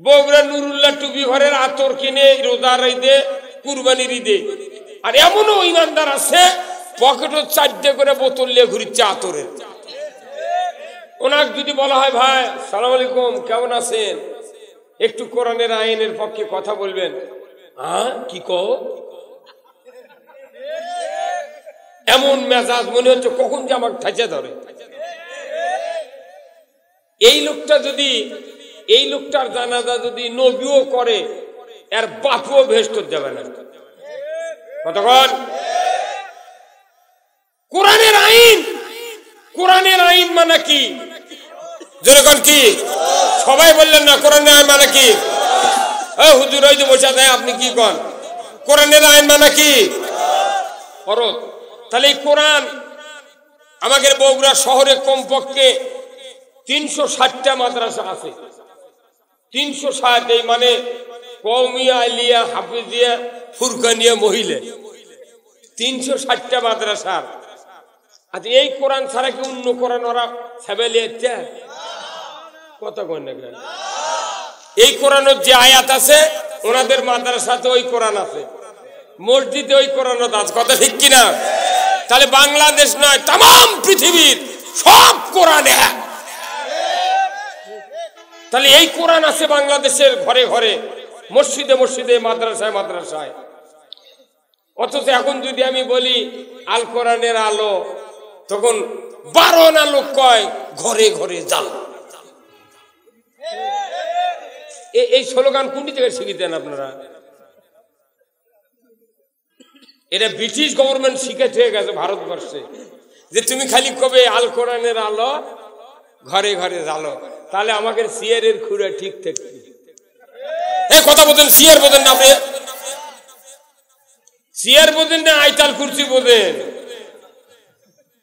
বগুড়া নুরুল্লাহ টুপি ঘরের আতর কিনে রোজার ঈদে কুরবানির ঈদে, আর এমনও ইমানদার আছে পকেটে 4টে করে বোতল নিয়ে ঘুরছে আতরের। ওনাকে যদি বলা হয় ভাই সালাম আলাইকুম কেমন আছেন, একটু কোরআনের আইনের পক্ষে কথা বলবেন, হ্যাঁ কি কও, এমন মেজাজ মনে হচ্ছে কখন যে আমাকে ঠাচে ধরে। এই লোকটার জানাজা যদি নবীও করে এর বাপও ভেস্ট যাবে না। কতক্ষণ কোরআনের আইন মানে কি যেরকম কি সবাই বললেন না, কোরআনের আইন মানে কি? হুজুর ওই যে বসে দেয়, আপনি কি কন? কোরআনের আইন মানে কি? ফরজ। তাহলে এই কোরআন আমাদের বগুড়া শহরে কমপক্ষে 360টা মাদ্রাসা আছে। 360, এই মানে কওমিয়া, আলিয়া, হাফিজিয়া, ফুরকানিয়া, মহিলা, 360টা মাদ্রাসার। আচ্ছা এই কোরআন ছাড়া কি অন্য কোরআন ওরা ছাবেলিয়েছে? কত কোন এই কোরআনের যে আয়াত আছে ওনাদের মাদ্রাসাতে ওই কোরআন আছে, মসজিদে ওই কোরআন আছে। কথা ঠিক কিনা? তাহলে বাংলাদেশ নয় তাম পৃথিবীর সব কোরআন এক। তাহলে এই কোরআন আছে বাংলাদেশের ঘরে ঘরে, মসজিদে মসজিদে, মাদ্রাসায় মাদ্রাসায়। অথচ এখন যদি আমি বলি আল কোরআনের আলো, তখন 12 না লোক কয় ঘরে ঘরে জাল। এই স্লোগান কোনটি থেকে শিখিতেন আপনারা? এটা ব্রিটিশ গভর্নমেন্ট শিখে থেকে গেছে ভারতবর্ষে, যে তুমি খালি কবে আল কোরআনের আলো ঘরে ঘরে জালো, তাহলে আমাকে সিয়ারের খুঁড়ে ঠিক থাকবে। কথা বলেন, সিয়ার বোঝেন না আপনি? সিয়ার বোঝেন না আইতাল কুরসি বোঝেন?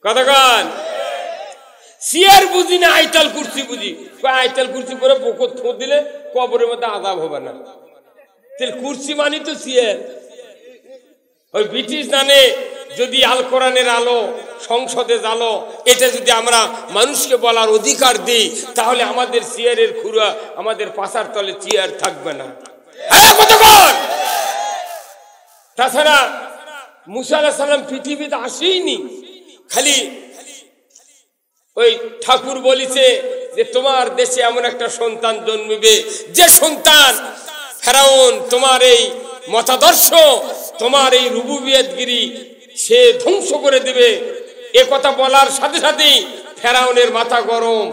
কতক্ষণ সিয়ার বুঝি না আইতাল কুরসি বুঝি? আইতাল কুরসি করে পোকর থোঁ দিলে কবরের মধ্যে আযাব হবে না। তাহলে কুরসি মানি তো সিয়ার। ওই ব্রিটিশ জানে যদি আল কোরআনের আলো সংসদে জালো, এটা যদি আমরা মানুষকে বলার অধিকার দিই, তাহলে আমাদের চেয়ারের খুঁড়া, আমাদের পাশার তলে চেয়ার থাকবে না। তাছাড়া মুসা আলাইহিস সালাম পৃথিবীতে আসেইনি, খালি ওই ঠাকুর বলিছে যে তোমার দেশে এমন একটা সন্তান জন্মিবে, যে সন্তান ফেরাউন তোমার এই মতাদর্শ, তোমার এই রুবুবিয়তগিরি সে ধ্বংস করে দেবে। এ কথা বলার সাথে সাথেই ফেরাউনের মাথা গরম।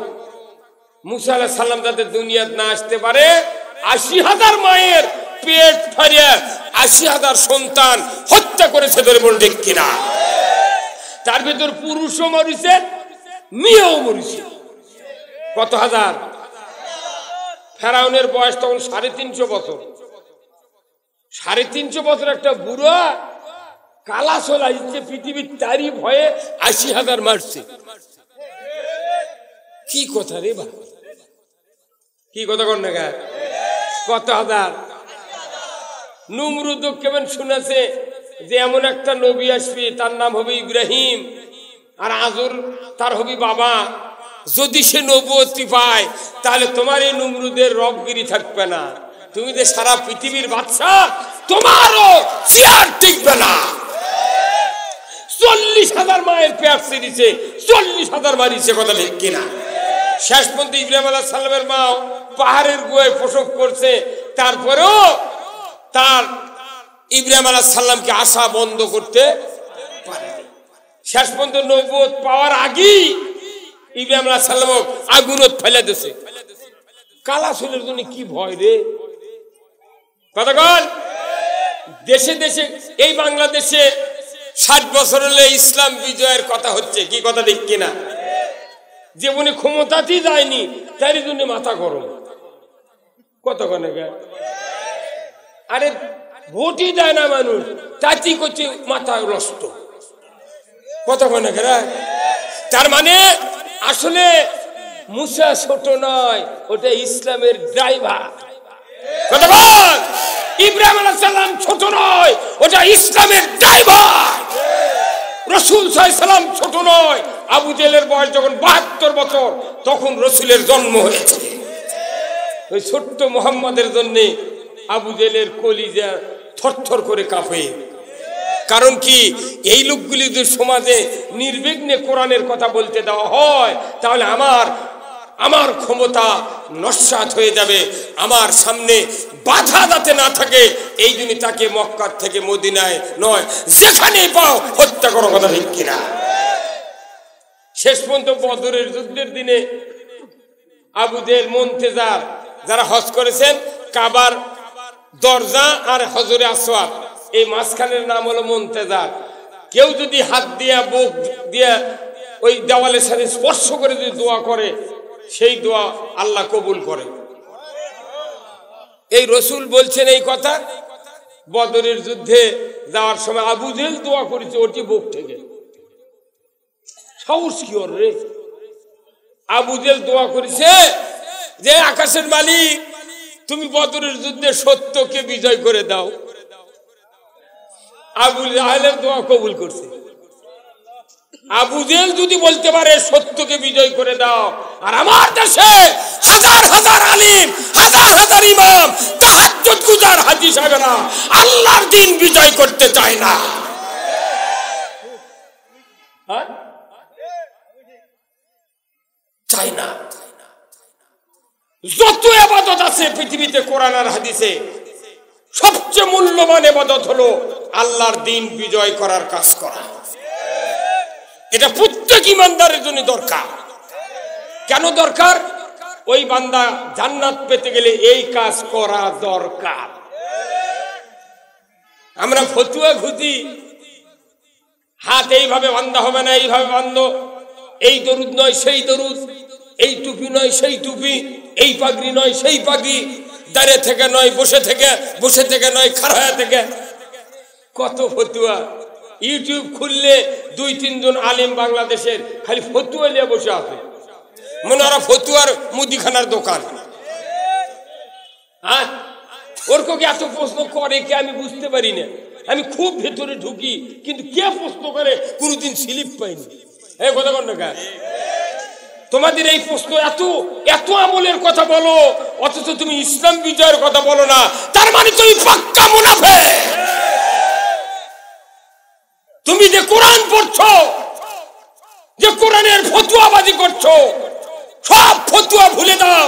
মুসা আলাইহিস সালাম যাতে দুনিয়াতে না আসতে পারে, ৮০,০০০ মায়ের পেট ফাড়িয়ে ৮০,০০০ সন্তান হত্যা করেছে, ধরে বলুন ঠিক কিনা? তার ভিতর পুরুষও মরিছে, মেয়েও মরিছে। কত হাজার? ফেরাউনের বয়স তখন ৩৫০ বছর। ৩৫০ বছর একটা বুড়া কালা চলে আসছে পৃথিবীর, তারই ভয়ে ৮০,০০০ মারছে। কি কথা রে বা, কি কথা কর না? কত হাজার? নমরুদ কেমন শুনেছে যে এমন একটা নবী আসবে, তার নাম হবে ইব্রাহিম, আর আজর তার হবে বাবা। যদি সে নবুয়তি পায় তাহলে তোমার এই নমরুদের রবগিরি থাকবে না, তুমি যে সারা পৃথিবীর বাদশা, তোমারও চেয়ার টিকবে না। ৪০,০০০ মায়ের পেট ছিঁড়েছে, ৪০,০০০ মারিছে। কথা ঠিক কিনা? শেষ পর্যন্ত ইব্রাহিম আলাইহিস সালামের মা পাহাড়ের গুহায় প্রসব করছে, তারপরেও তার ইব্রাহিম আলাইহিস সালামকে আশা বন্ধ করতে পারেনি। শেষ পর্যন্ত নবুয়ত পাওয়ার আগেই ইব্রাহিম আলাইহিস সালাম আগুনত ফেলে দিয়েছে। কালা চুলের জন্য কি ভয় রে? কতক্ষণ দেশে দেশে, এই বাংলাদেশে ৬০ বছর হলে ইসলাম বিজয়ের কথা হচ্ছে, কি কথা ঠিক কিনা? যে উনি ক্ষমতাতেই যায়নি তার জন্য মাথা গরম। কতক্ষণ আরে ভোটই দেয় না মানুষ, তাই করছে মাথা নষ্ট। কতক্ষণ তার মানে আসলে মুসা ছোট নয়, ওটা ইসলামের ড্রাইভার। কতক্ষণ ইব্রাহিম আলাইহিস সালাম ছোট নয়, ওটা ইসলামের ড্রাইভার। রাসূল সাল্লাল্লাহু আলাইহি সাল্লাম ছোট নয়, আবু জেহেলের বয়স যখন ৭২ বছর তখন রাসূলের জন্ম হয়েছে। ওই ছোট্ট মোহাম্মদের জন্য আবু জেলের কলিজা থরথর করে কাঁপে। কারণ কি, এই লোকগুলি যদি সমাজে নির্বিঘ্নে কোরআনের কথা বলতে দেওয়া হয় তাহলে আমার ক্ষমতা নস্যাৎ হয়ে যাবে, আমার সামনে বাধা যাতে না থাকে। এই জন্য তাকে মক্কা থেকে মদিনায় নয়, যেখানেই পাও হত্যা করো। কথা ঠিক কিনা? শেষ পর্যন্ত বদরের যুদ্ধের দিনে আবু জেল, মুনতেজার, যারা হজ করেছেন, কাবার দরজা আর হজরে আসওয়াদ এই মাঝখানের নাম হলো মুনতেজার। কেউ যদি হাত দিয়া বুক দিয়া ওই দেওয়ালের সাথে স্পর্শ করে যদি দোয়া করে, সেই দোয়া আল্লাহ কবুল করে। এই রসুল বলছেন এই কথা। বদরের যুদ্ধে যাওয়ার সময় আবু জেল দোয়া করেছে ওটি বুক থেকে। সাহস কি ওর রে! আবু জেল দোয়া করেছে যে আকাশের মালিক, তুমি বদরের যুদ্ধে সত্যকে বিজয় করে দাও। আবু জাহেলের দোয়া কবুল করছে। আবু জেল যদি বলতে পারে সত্যকে বিজয় করে দাও, আর আমার দেশে হাজার হাজার আলিম, হাজার হাজার ইমাম, তাহাজ্জুদ গুজার হাজী সাহেবরা আল্লাহর দ্বীন বিজয় করতে চায় না, চায় না। যত ইবাদত আছে পৃথিবীতে কোরআন আর হাদিসে, সবচেয়ে মূল্যবান ইবাদত হলো আল্লাহর দ্বীন বিজয় করার কাজ করা। এটা প্রত্যেক ইমানদারের জন্য দরকার। কেন দরকার? ওই বান্দা জান্নাত পেতে গেলে এই কাজ করা দরকার। আমরা ফতুয়া খুঁজি, হাত এইভাবে বান্ধা হবে না, এইভাবে বান্ধো, এই দরুদ নয় সেই দরুদ, এই টুপি নয় সেই টুপি, এই পাগড়ি নয় সেই পাগড়ি, দাঁড়িয়ে থেকে নয় বসে থেকে, বসে থেকে নয় খাড়া থেকে। কত ফতুয়া! ইউটিউব খুললে 2-3 জন আলিম বাংলাদেশের খালি ফতুয়া নিয়ে বসে আছে, মনে হয় ফতুয়ার মুদিখানার দোকান। হ্যাঁ, ওরকম এত প্রশ্ন করে কে আমি বুঝতে পারি না। আমি খুব ভেতরে ঢুকি, কিন্তু কে প্রশ্ন করে কোনোদিন স্লিপ পাইনি। এই কথা বল না, তোমাদের এই প্রশ্ন এত এত আমলের কথা বলো, অথচ তুমি ইসলাম বিজয়ের কথা বলো না, তার মানে তুমি পাক্কা মুনাফিক। তুমি যে কোরআন পড়ছো, যে কোরআনের ফতুয়াবাজি করছো, সব ফতুয়া ভুলে দাও,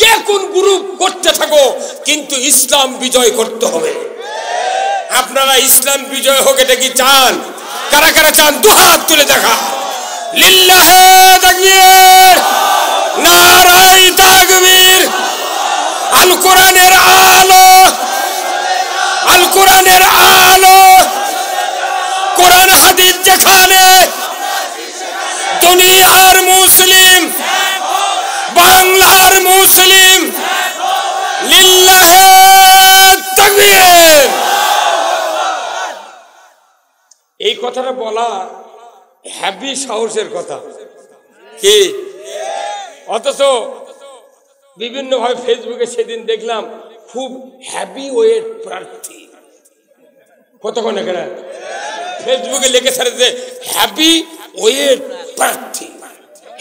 কে কোন গ্রুপ করতে থাকো, কিন্তু ইসলাম বিজয় করতে হবে। আপনারা ইসলাম বিজয় হোক, এটা কি চান? কারা কারা চান? দুহাত তুলে দেখা। লিল্লাহে তাকবীর, নারায়ে তাকবীর। আল কোরআনের আলো, আল কোরআনের আলো, কোরআন হাদিস যেখানে, দুনিয়ার মুসলিম, বাংলার মুসলিম, লিল্লাহে তাকবীর। এই কথাটা বলা হ্যাপি সাহসের কথা কি, অথচ বিভিন্ন ভাবে ফেসবুকে সেদিন দেখলাম খুব হ্যাপি ওয়েট প্রার্থী। কতক্ষণ এখানে ফেসবুকে লিখে ছাড়েছে হ্যাপি ওয়েট প্রার্থী।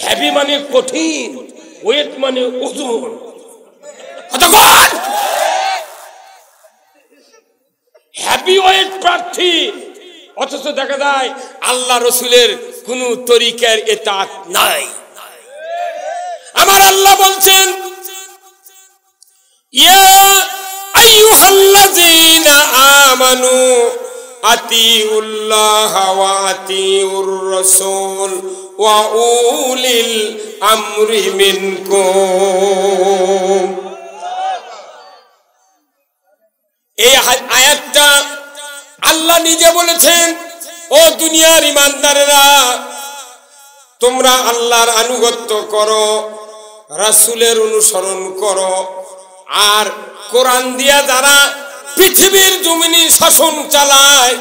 হ্যাপি মানে কঠিন, ওয়েট মানে ওজন। কতক্ষণ হ্যাপি ওয়েট প্রার্থী, অথচ দেখা যায় আল্লাহ রসুলের কোন তরিকার এতাত নাই। আমার আল্লাহ বলছেন, ইয়া আইয়ুহাল্লাযীনা আমানু আতিউল্লাহ ওয়া আতিউর রাসূল ওয়া উলিল আমরি মিনকুম। এই আয়াতটা আল্লাহ নিজে বলেছেন, ও দুনিয়ার ইমানদারেরা, তোমরা আল্লাহর আনুগত্য করো, রাসূলের অনুসরণ করো, আর কোরআন দিয়া যারা পৃথিবীর জমিনে শাসন চালায়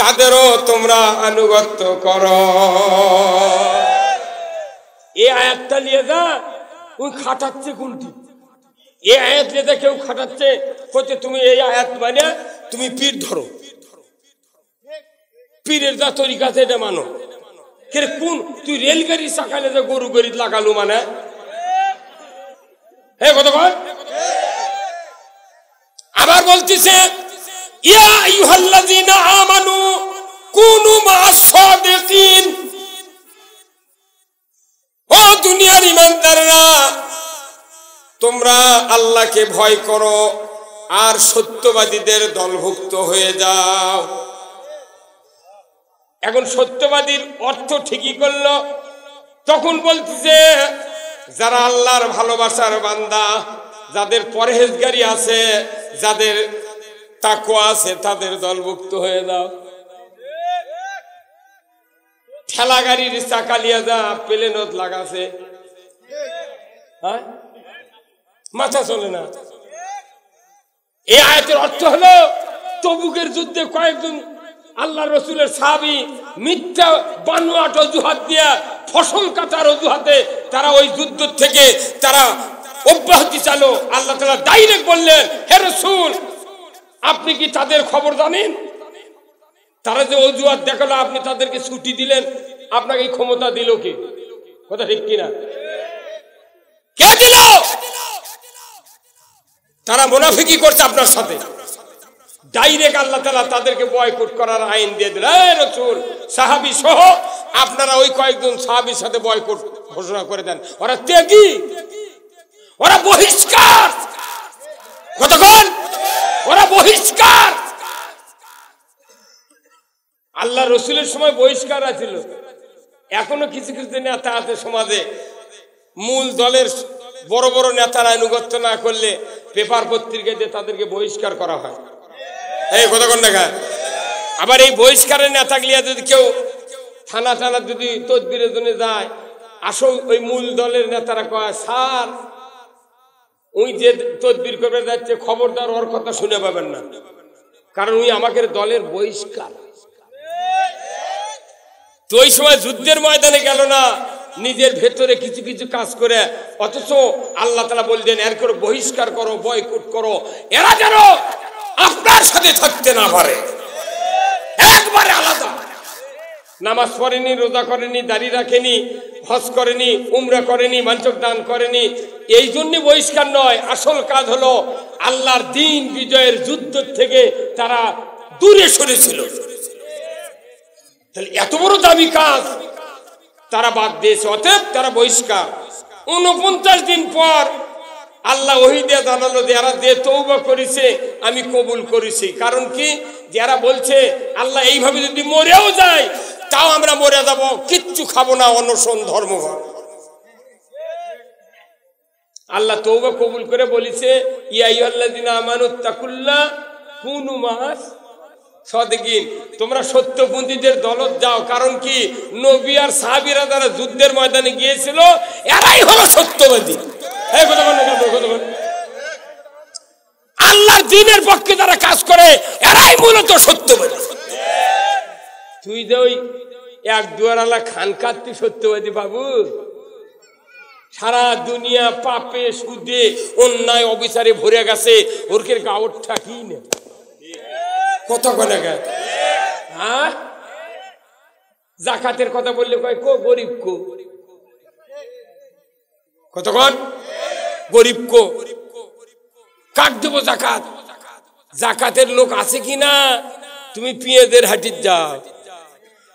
তাদেরও তোমরা আনুগত্য করো। এই আয়াতটা নিয়ে যা ওই খাটাচ্ছে কোনটি? এই আয়াত নিয়ে কেউ খাটাচ্ছে, বলছে তুমি এই আয়াত মানে তুমি পীর ধরো, পীরের যা তরিকা আছে এটা মানো। কোন তুই রেলগাড়ি চাকালে যে গরু গাড়ি লাগালো মানে, হ্যাঁ কতক্ষণ আবার বলতেছে ইয়া আইয়ুহাল্লাযীনা আমানু কুনু মা'আস সাদিকিন, ও দুনিয়ার ঈমানদাররা তোমরা আল্লাহকে ভয় করো আর সত্যবাদীদের দলভুক্ত হয়ে যাও। এখন সত্যবাদীর অর্থ ঠিকই করলো, তখন বলতেছে যারা আল্লাহর ভালোবাসার বান্দা, যাদের পরহেজগারি আছে, যাদের তাকওয়া আছে, তাদের দলভুক্ত হয়ে যাও। ঠেলা গাড়ির চাকা লিয়া যা প্লেনত লাগাছে, হ্যাঁ মাথা চলে না। এই আয়াতের অর্থ হলো তবুকের যুদ্ধে কয়েকজন আল্লাহ রসুলের সাহাবী মিথ্যা বানোয়াট অজুহাত দিয়া, ফসল কাটার অজুহাতে তারা ওই যুদ্ধ থেকে তারা অব্যাহতি চালো। আল্লাহ তাআলা ডাইরেক্ট বললেন, হে রাসূল আপনি কি তাদের খবর জানেন? তারা যে অজুহাত দেখালো, আপনি তাদেরকে ছুটি দিলেন, আপনাকে এই ক্ষমতা দিল কে? কথা ঠিক কিনা? কে দিল? তারা মুনাফিকি করছে আপনার সাথে। ডাইরেক্ট আল্লাহ তাআলা তাদেরকে বয়কট করার আইন দিয়ে দিল। হে রাসূল সাহাবী সহ আপনারা ওই কয়েকজন সাহাবীর সাথে বয়কট ঘোষণা করে দেন। ওরা ত্যাগী, ওরা বহিষ্কার। কতক্ষণ? ওরা বহিষ্কার। আল্লাহ রসুলের সময় বহিষ্কার আছিল, এখনো কিছু কিছু নেতা আছে সমাজে, মূল দলের বড় বড় নেতারা আনুগত্য না করলে পেপার পত্রিকায় দিয়ে তাদেরকে বহিষ্কার করা হয়। এই কতক্ষণ দেখা। আবার এই বহিষ্কারের নেতাগুলিয়া যদি কেউ থানা টানা যদি তদবিরের জন্য যায়, আসল ওই মূল দলের নেতারা কয়, স্যার ওই যে তদবির করবে যাচ্ছে খবরদার ওর কথা শুনে পাবেন না, কারণ ওই আমাদের দলের বহিষ্কার। তো ওই সময় যুদ্ধের ময়দানে গেল না, নিজের ভেতরে কিছু কিছু কাজ করে, অথচ আল্লাহ তাআলা বললেন এর করে বহিষ্কার করো, বয়কট করো, এরা যেন আপনার সাথে থাকতে না পারে। একবারে আলাদা। নামাজ পড়েনি, রোজা করেনি, দাড়ি রাখেনি, হজ করেনি, উমরা করেনি, মানসক দান করেনি, এই জন্য বহিষ্কার নয়। আসল কাজ হলো আল্লাহর দ্বীন বিজয়ের যুদ্ধ থেকে তারা দূরে সরেছিল। তাহলে এত বড় দামি কাজ তারা বাদ দিয়েছে, অতএব তারা বহিষ্কার। 49 দিন পর আল্লাহ ওহী দিয়ে জানালো যারা যে তওবা করেছে আমি কবুল করেছি। কারণ কি? যারা বলছে আল্লাহ এইভাবে যদি মরেও যায় তাও আমরা মরে যাব, কিচ্ছু খাবো না, অনশন ধর্মঘট। আল্লাহ তওবা কবুল করে বলেছে ইয়া আইয়ুহাল্লাযীনা আমানুত্তাকুল্লাহ কুনু মা'আস সাদিকিন, তোমরা সত্যপন্থীদের দলত যাও। কারণ কি? নবী আর সাহাবীরা যারা যুদ্ধের ময়দানে গিয়েছিল এরাই হলো সত্যবাদী। আল্লাহর দ্বীনের পক্ষে যারা কাজ করে এরাই মূলত সত্যবাদী। তুই যে ওই এক দুয়ারালা খান কাটতি সত্যবাদী বাবু, সারা দুনিয়া পাপে সুদে অন্যায় অবিচারে ভরে গেছে, ওরকে গাওয়ার ঠাকি না কত করে গেছে। হ্যাঁ, জাকাতের কথা বললে কয় কো গরিব কো, কতক্ষণ গরিব কো, কাক দেবো জাকাত। জাকাতের লোক আছে কিনা? তুমি পেঁয়াজের হাটির যাও,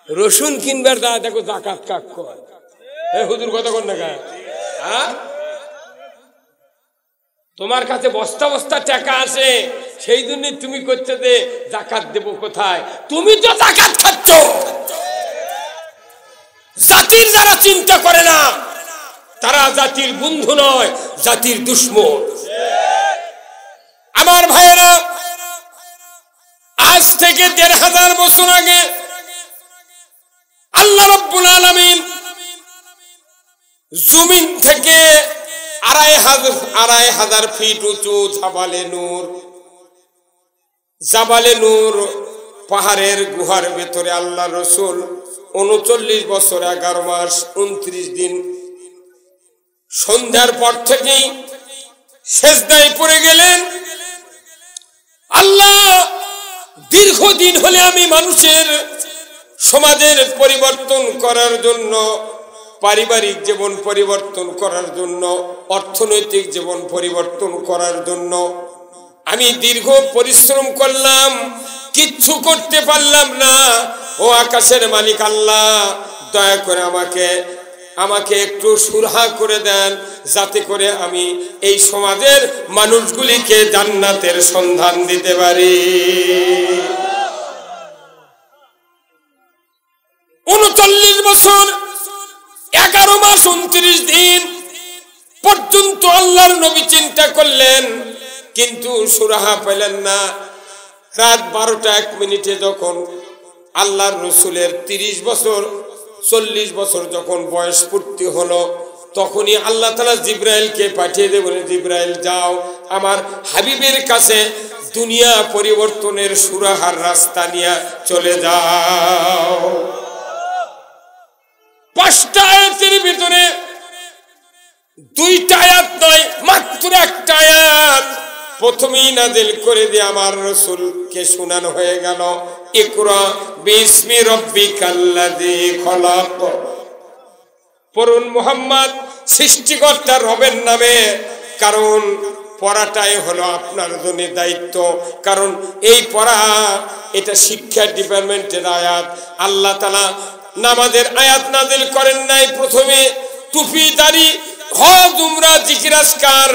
রসুন কিনবার যা, দেখো জাকাত কাক কয়। হুজুর কতক্ষণ দেখা। হ্যাঁ, তোমার কাছে বস্তা বস্তা টাকা আছে, সেই জন্য তুমি করছো যে জাকাত দেবো কোথায়? তুমি তো জাকাত খাচ্ছ। জাতির যারা চিন্তা করে না তারা জাতির বন্ধু নয়, জাতির দুশমন। আমার ভাইয়েরা, আজ থেকে ১৫০০ বছর আগে আল্লাহ রাব্বুল আলামিন জমিন থেকে ২৫০০ ফিট উঁচু জাবালে নূর পাহাড়ের গুহার ভেতরে আল্লাহ রসুল ৩৯ বছর ১১ মাস ২৯ দিন সন্ধ্যার পর থেকেই সেজদায় পড়ে গেলেন। আল্লাহ, দীর্ঘদিন হলে আমি মানুষের সমাজের পরিবর্তন করার জন্য, পারিবারিক জীবন পরিবর্তন করার জন্য, অর্থনৈতিক জীবন পরিবর্তন করার জন্য আমি দীর্ঘ পরিশ্রম করলাম, কিচ্ছু করতে পারলাম না। ও আকাশের মালিক আল্লাহ, দয়া করে আমাকে একটু সুরাহা করে দেন, যাতে করে আমি এই সমাজের মানুষগুলিকে জান্নাতের সন্ধান দিতে পারি। ৩৯ বছর 11 মাস 29 দিন পর্যন্ত আল্লাহর নবী চিন্তা করলেন, কিন্তু সুরাহা পেলেন না। রাত 12টা 1 মিনিটে যখন আল্লাহর রসুলের 30 বছর 40 বছর যখন বয়স পূর্তি হলো, তখনই আল্লাহ তাআলা জিবরাইলকে পাঠিয়ে দিয়ে বলে, জিবরাইল যাও আমার হাবিবের কাছে দুনিয়া পরিবর্তনের সুরাহার রাস্তা নিয়ে চলে যাও। 5টা আয়াতের ভিতরে 2টা আয়াত নয়, মাত্র 1টা আয়াত প্রথমেই নাযিল করে দিয়ে আমার রাসূলকে শোনানো হয়ে গেল, ইকরা বিসমি রাব্বিকাল্লাযী খলাক। পড়ুন মুহাম্মদ সৃষ্টিকর্তা রবের নামে, কারণ পড়াটাই হলো আপনার জন্য দায়িত্ব। কারণ এই পড়া এটা শিক্ষা ডিপার্টমেন্টের আয়াত। আল্লাহ তাআলা নামাজের আয়াত নাযিল করেন নাই প্রথমে। টুপি দাড়ি হজ উমরা জিকির আজকার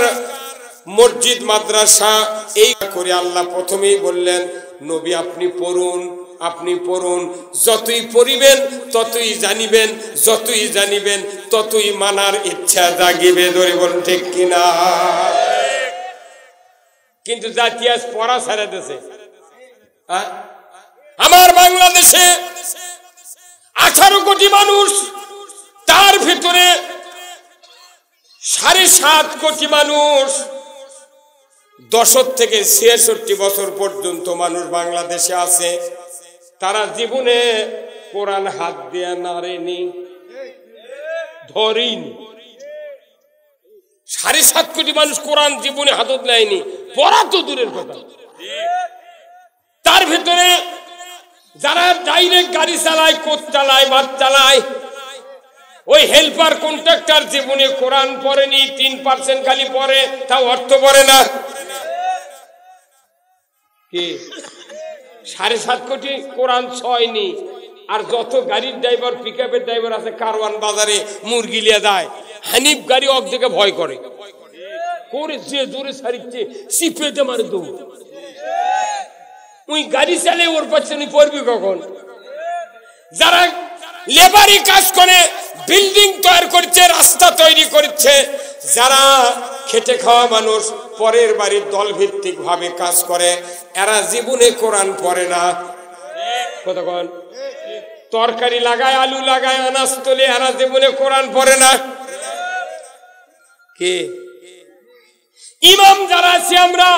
মসজিদ মাদ্রাসা এই করে আল্লাহ প্রথমেই বললেন, নবী আপনি পড়ুন, আপনি পড়ুন। যতই পড়িবেন ততই জানিবেন, যতই জানিবেন ততই মানার ইচ্ছা জাগিবে। ধরে বলুন ঠিক কিনা? কিন্তু জাতি আজ পড়া ছেড়ে দিয়েছে। আমার বাংলাদেশে 18 কোটি মানুষ, তার ভিতরে 7.5 কোটি মানুষ 10 থেকে 66 বছর পর্যন্ত মানুষ বাংলাদেশে আছে, তারা জীবনে কোরআন হাত দিয়ে নাড়েনি, ধরিনি। 7.5 কোটি মানুষ কোরআন জীবনে হাতত নেয়নি, পড়া তো দূরের কথা। তার ভিতরে যারা ডাইরেক্ট গাড়ি চালায়, কোচ চালায়, বাস চালায়, ওই হেল্পার কন্ট্রাক্টর জীবনে কোরআন পড়েনি, 3% খালি পড়ে, তাও অর্থ পড়ে না। কি 7.5 কোটি কোরআন ছয়নি। আর যত গাড়ির ড্রাইভার, পিকআপের ড্রাইভার আছে, কারওয়ান বাজারে মুরগি লিয়ে যায়, হানিফ গাড়ি অর্ধেকে ভয় করে, যে জোরে সারিচ্ছে সিপেতে মারে দৌড়। ওই গাড়ি চালে ওর পাচ্ছে পড়বি কখন? যারা লেবারি কাজ করে, বিল্ডিং তৈরি করছে, রাস্তা তৈরি করছে, যারা খেটে খাওয়া মানুষ, পরের বাড়ির দল ভিত্তিক ভাবে কাজ করে, এরা জীবনে কোরআন পড়ে না। কতক্ষণ তরকারি লাগায়, আলু লাগায়, আনাজ তোলে, এরা জীবনে কোরআন পড়ে না। কে ইমাম যারা আছি আমরা,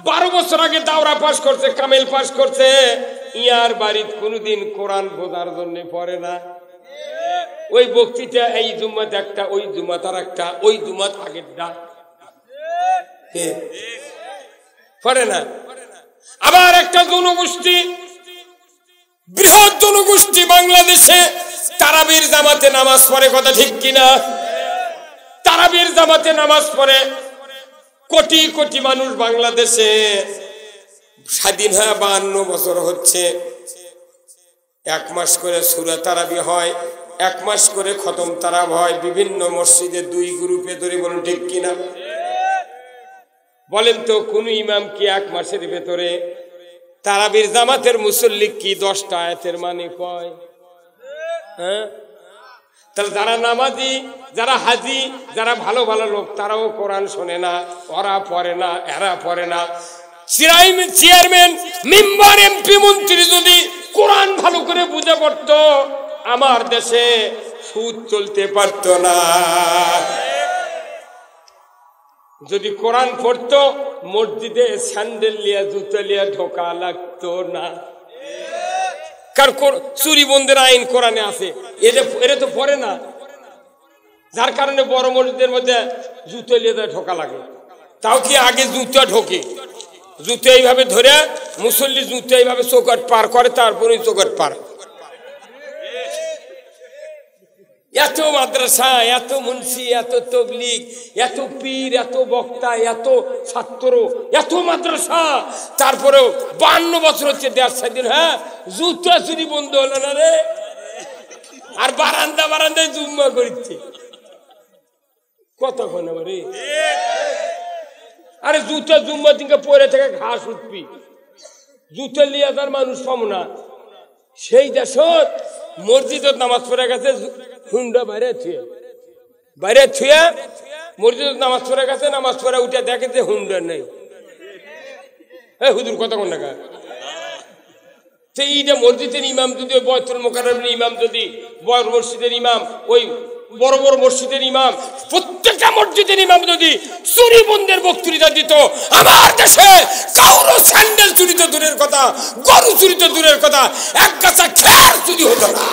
12 বছর আগে দাওরা পাস করছে, কামেল পাস করছে, ইয়ার বাড়ির কোনদিন কোরআন বোঝার জন্য পড়ে না। ওই বক্তৃতা এই জুম্মাত একটা, ওই জুম্মাত আর একটা, ওই জুম্মাত আগের ডাক পড়ে না। আবার একটা জনগোষ্ঠী, বৃহৎ জনগোষ্ঠী বাংলাদেশে তারাবির জামাতে নামাজ পড়ে, কথা ঠিক কিনা? তারাবির জামাতে নামাজ পড়ে কোটি কোটি মানুষ বাংলাদেশে। স্বাধীন হয়ে 52 বছর হচ্ছে, 1 মাস করে সূরা তারাবি হয়, 1 মাস করে খতম তারাব হয় বিভিন্ন মসজিদে 2 গ্রুপে। ধরে বলুন ঠিক কিনা? বলেন তো কোন ইমাম কি 1 মাসের ভেতরে তারাবির জামাতের মুসল্লি কি 10টা আয়াতের মানে কয়? হ্যাঁ, তাহলে যারা নামাজি, যারা হাজি, যারা ভালো ভালো লোক, তারাও কোরআন শোনে না, ওরা পড়ে না, এরা পড়ে না। চেয়ারম্যান, মেম্বার, এমপি, মন্ত্রী যদি কোরআন ভালো করে বুঝে পড়তো, আমার দেশে সুদ চলতে পারত না। যদি কোরআন পড়তো, মসজিদে স্যান্ডেল লিয়া, জুতো লিয়া ঢোকা লাগতো না। কারণ চুরি বন্ধের আইন কোরআনে আছে, এটা তো পড়ে না। যার কারণে বড় মসজিদের মধ্যে জুতো লিয়ে ঢোকা লাগে। তাও কি আগে জুতো ঢোকে, জুতো এইভাবে ধরে মুসল্লি জুতো এইভাবে চৌকাট পার করে, তারপরে চৌকাট পার। এত মাদ্রাসা, এত মুন্সি, এত তবলিগ, এত পীর, এত বক্তা, এত ছাত্র, এত মাদ্রাসা, তারপরেও 52 বছর হচ্ছে দেড় স্বাধীন। হ্যাঁ, জুতা চুরি বন্ধ হলো না রে, আর বারান্দায় জুম্মা করছে কতক্ষণ রে। আরে জুতা জুম্মা দিকে পরে থেকে ঘাস উঠবি, জুতা লিয়া তার মানুষ পাবো না। সেই দেশ মসজিদত নামাজ পড়ে গেছে, হুন্ডা বাইরে থুয়ে মসজিদত নামাজ পড়ে গেছে, নামাজ পড়ে উঠে দেখে যে হুন্ডা নেই। হুজুর কতক্ষণ টাকা এইটা মসজিদের ইমাম যদি ওই বয়তুল মোকাররমের ইমাম, যদি বড় মসজিদের ইমাম, ওই বড় বড় মসজিদের ইমাম, প্রত্যেকটা মসজিদের ইমাম যদি চুরি বন্ধের বক্তৃতা দিত, আমার দেশে কাউরো স্যান্ডেল চুরি তো দূরের কথা, গরু চুরি তো দূরের কথা, এক গাছা খের চুরি হতো না।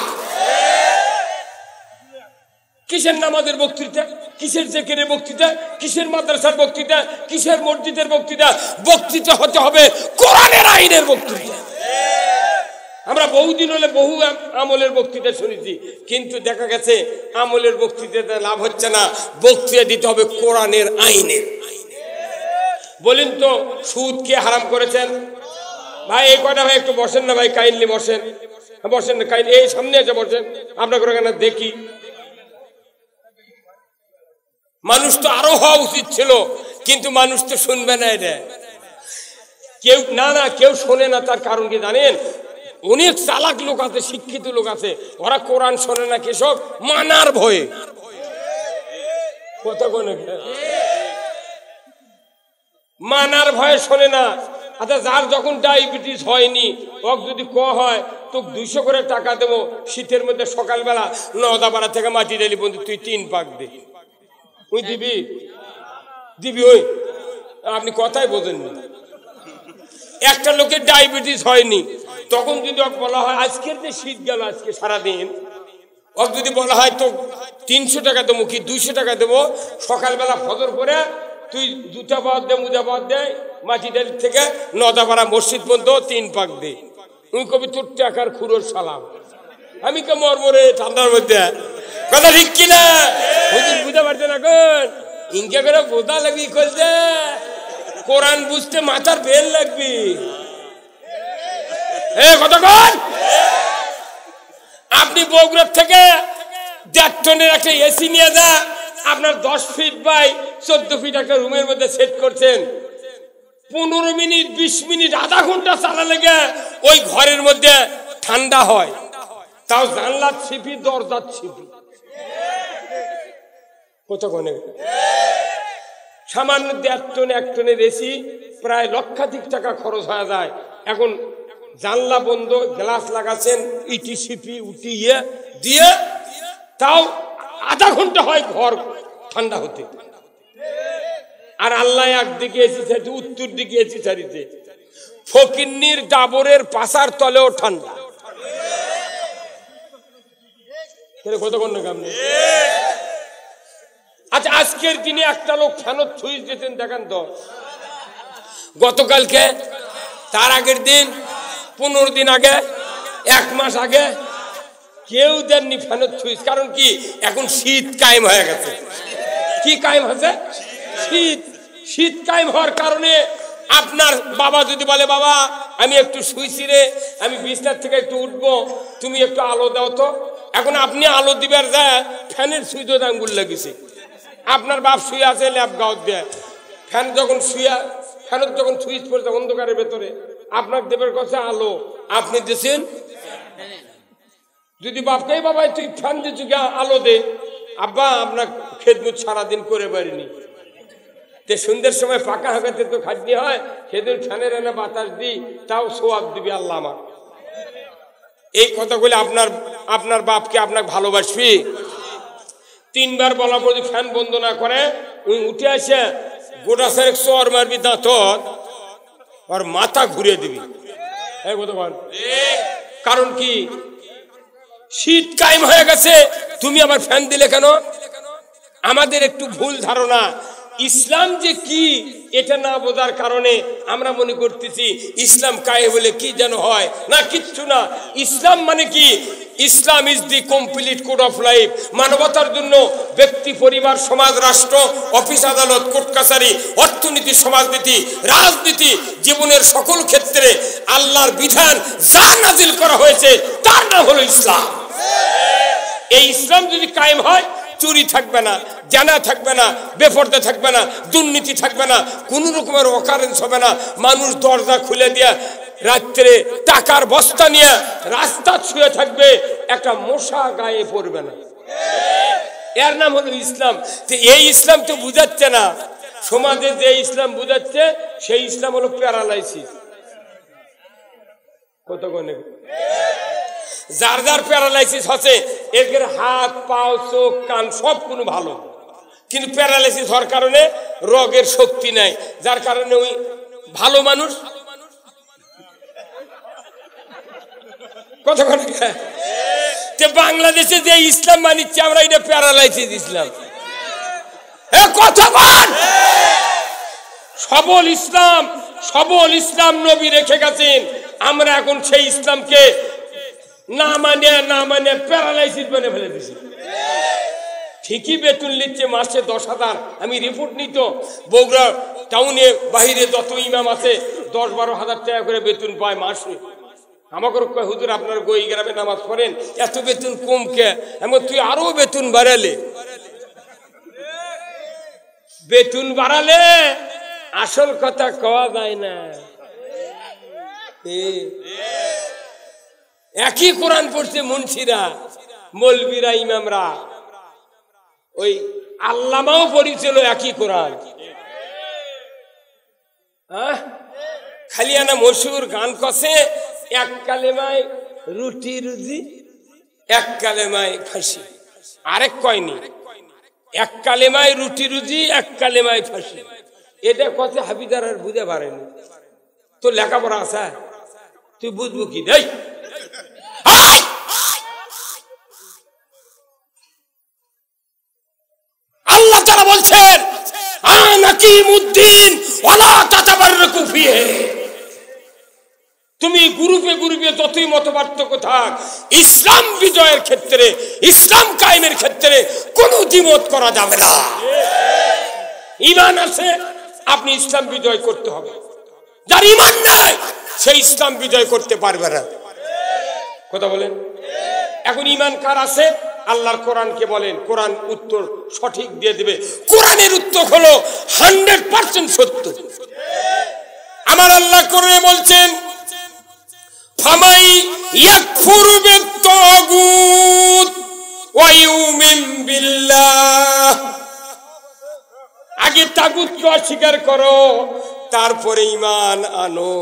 কিসের নামাজের বক্তৃতা, কিসের জিকিরের বক্তৃতা, কিসের মাদ্রাসার বক্তৃতা, কিসের মসজিদের বক্তৃতা? বক্তৃতা হতে হবে কোরআনের আইনের বক্তৃতা। আমরা বহুদিন হলে বহু আমলের বক্তৃতা শুনেছি, কিন্তু দেখা গেছে আমলের বক্তৃতাতে লাভ হচ্ছে না, বক্তৃতা দিতে হবে কোরআনের আইনের। বলেন তো সুদ কে হারাম করেছেন? ভাই এই কয়টা ভাই একটু বসেন না ভাই, কাইন্ডলি বসেন, বসেন না কাইন্ডলি, এই সামনে এসে বসেন, আপনাকে ওখানে দেখি। মানুষ তো আরো হওয়া উচিত ছিল, কিন্তু মানুষ তো শুনবে না এটা, কেউ না কেউ শোনে না। তার কারণ কি জানেন? অনেক চালাক লোক আছে, শিক্ষিত লোক আছে, ওরা কোরআন শোনে না কেসব মানার ভয়ে। মানার ভয়ে শোনে না। আচ্ছা, যার যখন ডায়াবেটিস হয়নি, ওকে যদি হয় তো 200 করে টাকা দেবো, শীতের মধ্যে সকালবেলা নদাপাড়া থেকে মাটি ডালি বন্ধু তুই 3 পাক দে, তুই দিবি ওই? আপনি কথাই বোঝেননি। একটা লোকের ডায়াবেটিস হয়নি, তখন যদি ওকে বলা হয় আজকের যে শীত গেল আজকে সারাদিন, ওকে যদি বলা হয় তো 300 টাকা দেবো কি 200 টাকা দেবো, সকালবেলা ফজর করে তুই জুতা পাওয়ার দে, মোজা পাওয়ার দে, মাটি ডালি থেকে নদাপাড়া মসজিদ পর্যন্ত 3 পাক দে, তুই কবি তোর টাকার খুঁড়োর সালাম। আমি কে মরমরে ঠান্ডার মধ্যে, কথা ঠিক কিনা? হুজুর বুঝতে পারছে না কোন ইনকে করে বোঝা লাগবি, করছে কোরআন বুঝতে মাথার বেল লাগবি। কতক্ষণ আপনি বগুড়ার থেকে 1.5 টনের একটা এসি নিয়ে যা, আপনার 10 ফিট বাই 14 ফিট একটা রুমের মধ্যে সেট করছেন, 15 মিনিট 20 মিনিট আধা ঘন্টা চালালে ওই ঘরের মধ্যে ঠান্ডা হয়, তাও জানলার ছিপি দরজার ছিপি। কতক্ষণ সামান্য 1.5 টন 1 টনের এসি প্রায় লক্ষাধিক টাকা খরচ হয়ে যায়। এখন জানলা বন্ধ, গ্লাস লাগাচ্ছেন, ইটি সিপি উঠিয়ে দিয়ে তাও আধা ঘন্টা হয় ঘর ঠান্ডা হতে। আর আল্লাহ একদিকে এসি ছাড়িতে, উত্তর দিকে এসি ছাড়িতে, ফকিন্নির ডাবরের পাশার তলেও ঠান্ডা। কতক্ষণ না কামনে? আচ্ছা, আজকের দিনে একটা লোক ফ্যানত সুইচ দিতেন, দেখেন তো গতকালকে, তার আগের দিন, 15 দিন আগে, 1 মাস আগে কেউ দেননি ফ্যানত সুইচ। কারণ কি? এখন শীত কায়েম হয়ে গেছে। কি কায়েম হয়েছে? শীত কায়েম হওয়ার কারণে আপনার বাবা যদি বলে বাবা আমি একটু শুইছি রে, আমি বিছনার থেকে একটু উঠবো, তুমি একটু আলো দাও তো, এখন আপনি আলো দিবার যায় ফ্যানের সুইচও আঙ্গুল লাগিয়েছে। আপনার বাপ শুয়ে আছে ল্যাপ গাও দেয়, ফ্যান যখন ফ্যানের যখন সুইচ পড়েছে অন্ধকারের ভেতরে, আপনার দেবের কাছে আলো, আপনি দিয়েছেন। যদি বাপকেই বাবা তুই ফ্যান দিচ্ছ আলো দে, আব্বা আপনার খেদমত সারাদিন করে পারিনি, তে সন্ধ্যের সময় পাকা হাঁকাতে তো খাটনি হয়, সেদিন ফ্যানের এনে বাতাস দিই, তাও সোয়াব দিবি আল্লাহ আমার। এই কথাগুলি আপনার বাপকে আপনাকে ভালোবাসবি? 3 বার বলা পর যদি ফ্যান বন্ধ না করে, ওই উঠে আসে গোটা সারেক চর মারবি দাঁত, আর মাথা ঘুরিয়ে দিবি। কারণ কি? শীত কায়েম হয়ে গেছে, তুমি আবার ফ্যান দিলে কেন? আমাদের একটু ভুল ধারণা, ইসলাম যে কি এটা না বোঝার কারণে আমরা মনে করতেছি ইসলাম কায়ে বলে কি যেন হয় না, কিচ্ছু না। ইসলাম মানে কি? Islam is the complete code of life. মানবতার জন্য ব্যক্তি, পরিবার, সমাজ, রাষ্ট্র, অফিস, আদালত, কোর্ট কাছারি, অর্থনীতি, সমাজনীতি, রাজনীতি, জীবনের সকল ক্ষেত্রে আল্লাহর বিধান যা নাজিল করা হয়েছে তার নাম হলো ইসলাম। এই ইসলাম যদি কায়েম হয়, চুরি থাকবে না, জানা থাকবে না, বেপরদা থাকবে না, দুর্নীতি থাকবে না, কোন রকমের অকারেন্স হবে না। মানুষ দরজা খুলে দিয়ে রাত্রে টাকার বস্তা নিয়ে রাস্তা ছুঁয়ে থাকবে, একটা মশা গায়ে পড়বে না। এর নাম হলো ইসলাম। তো এই ইসলাম তো বুঝাচ্ছে না। সমাজে যে ইসলাম বুঝাচ্ছে সেই ইসলাম হলো প্যারালাইসিস। কতক্ষণে যার যার প্যারালাইসিস হচ্ছে, এর হাত, পাও, চোখ, কান সব কোনো ভালো, কিন্তু প্যারালাইসিস হওয়ার কারণে রোগের শক্তি নাই, যার কারণে ওই ভালো মানুষ কতক্ষণ। বাংলাদেশে যে ইসলাম মানিচ্ছে আমরা, এটা প্যারালাইসিস ইসলাম। কতক্ষণ সবল ইসলাম, সবল ইসলাম নবী রেখে গেছেন। আমরা এখন সেই ইসলামকে না মানে প্যারালাইসিস বলে ফেলে দিছি। ঠিকই বেতন নিচ্ছে মাসে 10,000। আমি রিপোর্ট নিত, বগুড়া টাউনে বাহিরে যত ইমাম আছে 10-12 হাজার টাকা করে বেতন পায় মাসে। আমাকে কয়, হুজুর আপনার গই গ্রামে নামাজ পড়েন, এত বেতন কম কে? আমি তুই আরো বেতন বাড়ালে, বেতন বাড়ালে আসল কথা কওয়া যায় না। একই কোরআন পড়ছে মুন্সিরা, মৌলবীরা, ইমামরা, ওই আল্লামাও পড়িছিল একই কোরআন। খালি আনা মশহুর গান কষে, এক কালেমায় রুটি রুজি, এক কালেমায় ফাঁসি। আরেক কয়নি, এক কালেমায় রুটি রুজি, এক কালেমায় ফাঁসি। এটা কথা হাবিদার আর বুঝতে পারেনি। তো লেখাপড়া আছে, তুই বুঝবো কি? দেই আল্লাহ তাআলা বলছেন, আনাকিমুদ্দিন ওয়ালা তাতাবাররাকু ফিহি। তুমি গ্রুপে গ্রুপে যতই মতপার্থক্য থাক, ইসলাম বিজয়ের ক্ষেত্রে, ইসলাম কায়েমের ক্ষেত্রে কোনো দ্বিমত করা যাবে না। ঈমান আছে, আপনি ইসলাম বিজয় করতে হবে। যার ঈমান নাই, সেই ইসলাম বিজয় করতে পারবে না। কথা বলেন। এখন ঈমান কার আছে? আল্লাহর কোরআনকে বলেন, কোরআন উত্তর সঠিক দিয়ে দিবে। কোরআনের উত্তর হলো 100% সত্য। আমার আল্লাহ কোরআনে বলছেন, ফামাই ইয়াকফুরু বিত-তাগুত ওয়া ইউমিন বিল্লাহ। আগে তাগুতকে অস্বীকার করো, তারপরে ঈমান আনো।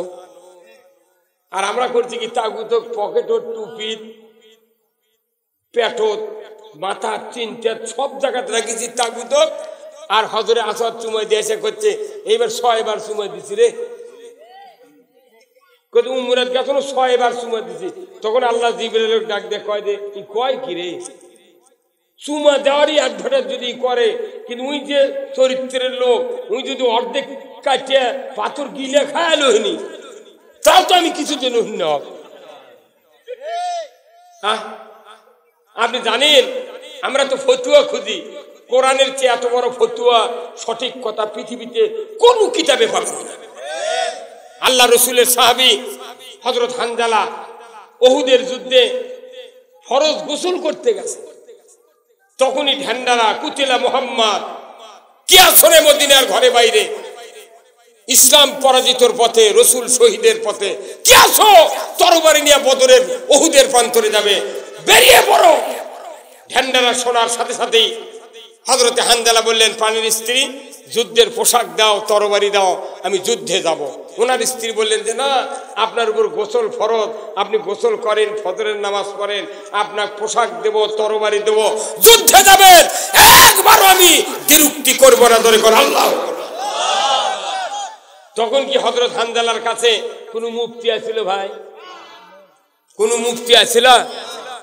আর আমরা করছি কি? তাগুত পকেট, টুপি, পেট, মাথা, চিন্তা সব জায়গাতে রাখিছি তাগুত। আর হজরে আসওয়াদ চুমা দিয়ে এসে করছে, এইবার 6 বার চুমা দিছি রে। উমরাত গেছিল 6 বার চুমা দিছি। তখন আল্লাহ জিবরাইল ডাক দিয়ে কয় দে, ই কয় কি রে? চুমা দেওয়ারই অ্যাডভার্টাইজ যদি করে, কিন্তু উই যে চরিত্রের লোক, উই যদি অর্ধেক কাটিয়ে পাথর গিলে খায়াল হইনি, তাও তো আমি কিছু যেন হইনি। হ্যাঁ, আপনি জানেন আমরা তো ফতুয়া খুঁজি, কোরআনের চেয়ে এত বড় ফতুয়া, সঠিক কথা পৃথিবীতে কোন কিতাবে পাবেন না। আল্লাহ রসুলের সাহাবী হযরত হানজালা উহুদের যুদ্ধে ফরজ গোসল করতে গেছে। তখনই ঢান্ডারা কুতিলা মুহাম্মদ কিয়াসরে মদিনার ঘরে বাইরে, ইসলাম পরাজিতর পথে, রসুল শহীদের পথে। কিয়াসো তরবারি নিয়ে বদরের উহুদের প্রান্তরে যাবে, বেরিয়ে পড়ো। ঢান্ডারা শোনার সাথে সাথেই হযরতে হানজালা বললেন, প্রাণের স্ত্রী, যুদ্ধের পোশাক দাও, তরবারি দাও, আমি যুদ্ধে যাব। ওনার স্ত্রী বললেন যে না, আপনার উপর গোসল ফরজ, আপনি গোসল করেন, ফজরের নামাজ পড়েন, আপনার পোশাক দেব, তরবারি দেব, যুদ্ধে যাবেন, একবারও আমি বিরক্তি করবো না। ধরে কর আল্লাহ। তখন কি হযরত হানজালার কাছে কোনো মুফতি আছিল? ভাই, কোনো মুফতি আছিল?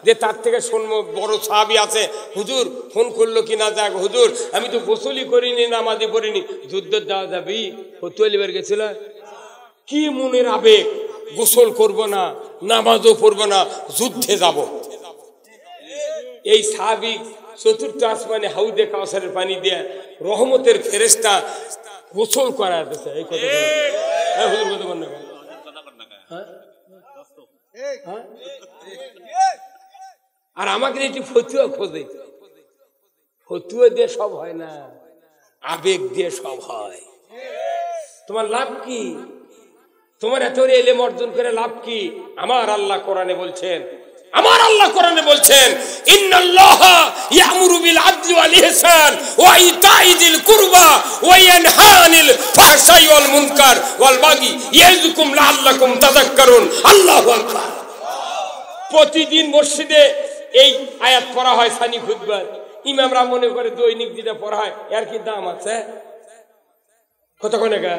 যে তার থেকে শুনবো বড় সাহাবী আছে, হুজুর ফোন করলো কি না, যাক হুজুর আমি তো গোসলই করিনি, নামাজই পড়িনি, যুদ্ধের যাওয়া যাবি? ফতুয়ালিবার গেছিল, কি মনের আবেগ, গোসল করব না, নামাজও পড়বো না, যুদ্ধে যাব। এই সাহাবী চতুর্থ আসমানে হাউদে কাউসারের পানি দিয়ে রহমতের ফেরেশতা গোসল করাতেছে। এই কথা হুজুর কথা বল না, আর আমাকে একটি ফতুয়া খোঁজে। ফতুয়া দিয়ে সব হয় না, আবেগ দিয়ে সব হয়। তোমার লাভ কি? তোমার এত ইলম অর্জন করে লাভ কি? আমার আল্লাহ কোরআনে বলছেন, আমার আল্লাহ কোরআনে বলছেন, ইন্নাল্লাহা ইয়ামুরু বিল আদলি ওয়াল ইহসান ওয়া ইতাই যিল কুরবা ওয়া ইয়ানহা আনিল ফাহশাই ওয়াল মুনকার ওয়াল বাগি ইয়াযকুম লাআল্লাকুম তাযাক্কারুন। আল্লাহু আকবার। প্রতিদিন মসজিদে এই আয়াত পড়া হয় সানি খুতবা। ইমামরা মনে করে দৈনিক যেটা পড়া হয় এর কি দাম আছে? কতক্ষণ একা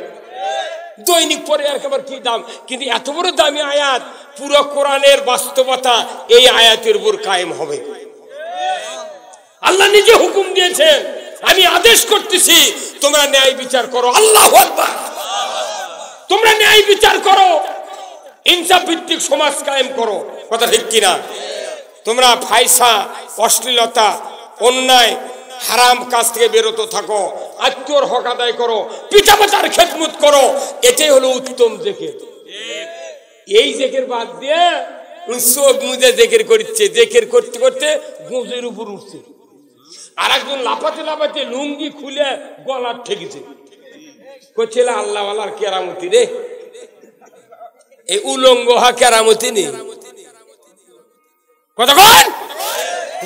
দৈনিক পড়ে আর কেবল কি দাম? কিন্তু এত বড় দামি আয়াত, পুরো কোরআনের বাস্তবতা এই আয়াতের উপর কায়েম হবে। আল্লাহ নিজে হুকুম দিয়েছেন, আমি আদেশ করতেছি তোমরা ন্যায় বিচার করো। আল্লাহু আকবার। তোমরা ন্যায় বিচার করো, ইনসাফ ভিত্তিক সমাজ কায়েম করো। কথা ঠিক কিনা? তোমরা ফায়সা, অশ্লীলতা, অন্যায়, হারাম কাজ থেকে বিরত থাকো, আত্মীয়র হক আদায় করো, পিতামাতার খেদমত করো। এটাই হলো উত্তম জিকির। এই জিকির বাদ দিয়ে চোখ মুজে জিকির করছে, জিকির করতে করতে গুঁজের উপর উঠছে। আর একজন লাফাতে লাফাতে লুঙ্গি খুলে গলার ঠেকেছে, করছিল আল্লাহ আল্লাহর কেরামতি রে। এই উলঙ্গ হা কেরামতি নেই। কতক্ষণ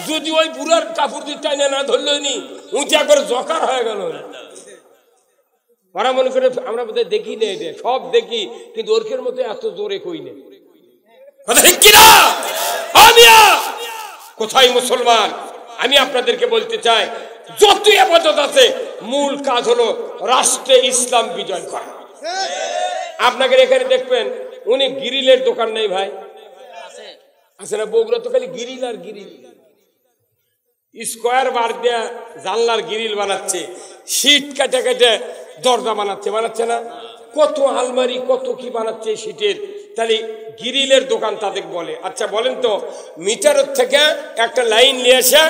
যদি ওই বুড়ার কাপড় দিয়ে টাইনে না ধরলো নি, উঁচা করে জকার হয়ে গেল। ওরা মনে করে আমরা বোধহয় দেখি না, এটা সব দেখি, কিন্তু ওরকের মতো এত জোরে কই নেই। কোথায় মুসলমান? আমি আপনাদেরকে বলতে চাই, যত ইবাদত আছে মূল কাজ হলো রাষ্ট্রে ইসলাম বিজয় করা। আপনাকে এখানে দেখবেন উনি গিরিলের দোকান নেই ভাই, আছে না? বগুড়া তো খালি গিরিল আর গিরিল। স্কোয়ার বার দেয়া জানলার গিরিল বানাচ্ছে, শীট কেটে কেটে দরজা বানাচ্ছে না? কত আলমারি, কত কি বানাচ্ছে শীটের। তাহলে গিরিলের দোকান তাদের বলে। আচ্ছা বলেন তো, মিটারের থেকে একটা লাইন নিয়ে এসে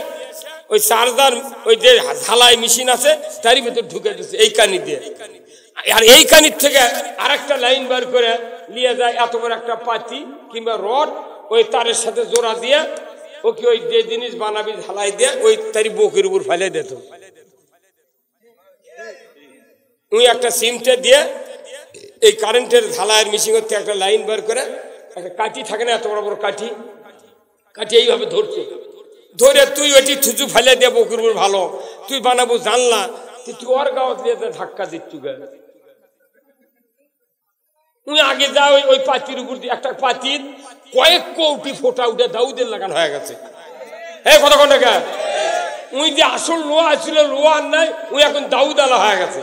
ওই চার্জার, ওই যে ঝালাই মেশিন আছে তারই ভেতর ঢুকে দিচ্ছে এই কানি দিয়ে, আর এই কানির থেকে আর একটা লাইন বার করে নিয়ে যায় এত বড় একটা পাতি কিংবা রড, ওই তারের সাথে জোড়া দিয়ে ওকে ওই যে জিনিস বানাবি ঝালাই দিয়ে ওই তারি বকের উপর ফেলে দিত। ওই একটা সিমটে দিয়ে এই কারেন্টের ঝালাইয়ের মেশিন থেকে একটা লাইন বার করে একটা কাঠি থাকে না, এত বড় বড় কাঠি, কাঠি এইভাবে ধরছে, ধরে তুই ওইটি থুচু ফেলে দিয়ে বকের উপর, ভালো তুই বানাবো জানলা, তুই ওর গাঁও দিয়ে ধাক্কা দিচ্ছু গে। তুই আগে যা ওই পাতির উপর দিয়ে একটা পাতির কয়েক কোটি ফোটা উঠে দাউদের লাগানো হয়ে গেছে। হ্যাঁ কতক্ষণ টাকা উই যে আসল লোয়া ছিল, লোয়া আর নাই, উই এখন দাউদ আলা হয়ে গেছে।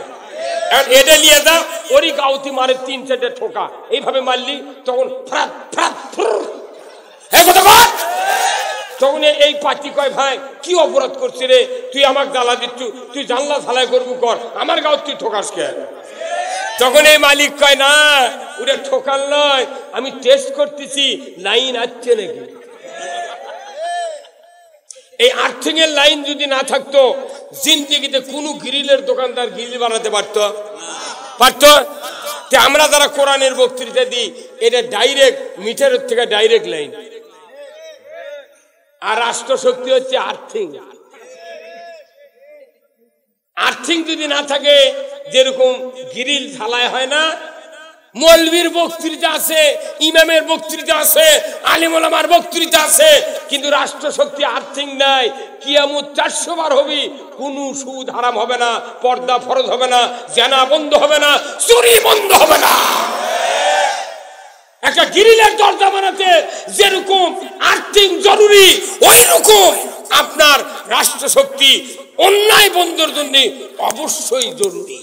এটা নিয়ে যা ওরই গাউতি মারে 3-4 ঠোকা, এইভাবে মারলি তখন তখন এই পাতি কয় ভাই কি অপরাধ করছি রে, তুই আমাকে জ্বালা দিচ্ছু, তুই জানলা ঝালাই করবো কর, আমার গাঁও তুই ঠোকাস কে? তখন এই মালিক কয় না ওটা ঠোকাল নয়, আমি টেস্ট করতেছি লাইন আসছে নাকি। এই আর্থিং এর লাইন যদি না থাকতো জিন্দেগিতে কোনো গ্রিলের দোকানদার গ্রিল বানাতে পারতো? আমরা যারা কোরআনের বক্তৃতা দিই এটা ডাইরেক্ট মিটারের থেকে ডাইরেক্ট লাইন, আর রাষ্ট্র শক্তি হচ্ছে আর্থিং। আর্থিং যদি না থাকে, যেরকম গ্রিল ঝালাই হয় না, মৌলবীর বক্তৃতা আছে, ইমামের বক্তৃতা আছে, আলেম ওলামার বক্তৃতা আছে, কিন্তু রাষ্ট্র শক্তি আর্থিং নাই। কিয়ামত 400 বার হবে, কোনো সুদ হারাম হবে না, পর্দা ফরজ হবে না, জেনা বন্ধ হবে না, চুরি বন্ধ হবে না। একটা গ্রিলের দরজা বানাতে যেরকম আর্থিং জরুরি, ওই রকম আপনার রাষ্ট্র শক্তি অন্যায় বন্ধের জন্য অবশ্যই জরুরি।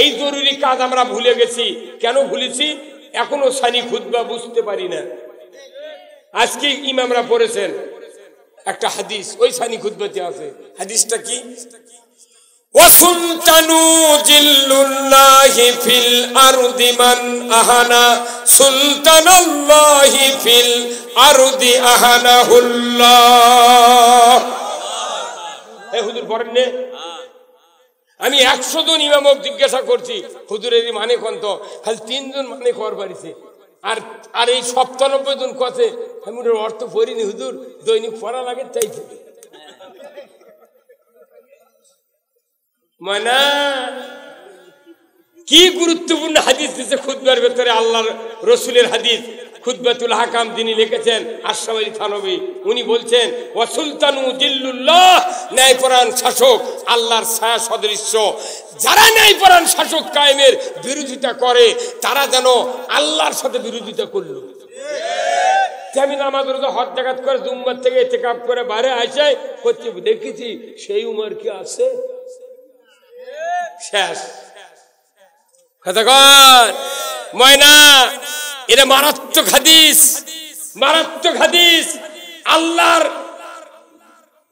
এই জরুরি কাজ আমরা ভুলে গেছি। কেন ভুলেছি? এখনো সানি খুতবা বুঝতে পারি না। আজকে ইমামরা পড়েছেন একটা হাদিস, ওই সানি খুতবাতে আছে। হাদিসটা কি? ওয়াসুলতানু জিল্লুল্লাহি ফিল আরদি মান আহানা সুলতানাল্লাহি ফিল আরদি আহানাহুল্লাহ। এই হুজুর পড়েন নে? আমি 100 জন ইমামক জিজ্ঞাসা করছি হুজুরের মানে কোন, তো খালি 3 জন মানে খবর পাইছে। আর এই 97 জন কথা আমি অর্থ পড়িনি হুজুর, দৈনিক পড়া লাগে চাইছে। মানে কি গুরুত্বপূর্ণ হাদিস দিচ্ছে খুতবার ভেতরে, আল্লাহর রসুলের হাদিস। খুতবাতুল হাকাম যিনি লিখেছেন আশরাফ আলী থানভী, উনি বলছেন ওয়াসুলতানু জিল্লুল্লাহ, ন্যায়পরায়ণ শাসক আল্লাহর ছায়া সদৃশ্য। যারা ন্যায়পরায়ণ শাসক কায়েমের বিরোধিতা করে তারা যেন আল্লাহর সাথে বিরোধিতা করল। আমি নামাজ রোজা হজ জাকাত করে জুম্মার থেকে ইতিকাফ করে বাইরে আসে করতে দেখেছি, সেই উমর কি আছে? শেষ কথা কর ময়না। এটা মারাত্মক হাদিস, মারাত্মক হাদিস। আল্লাহর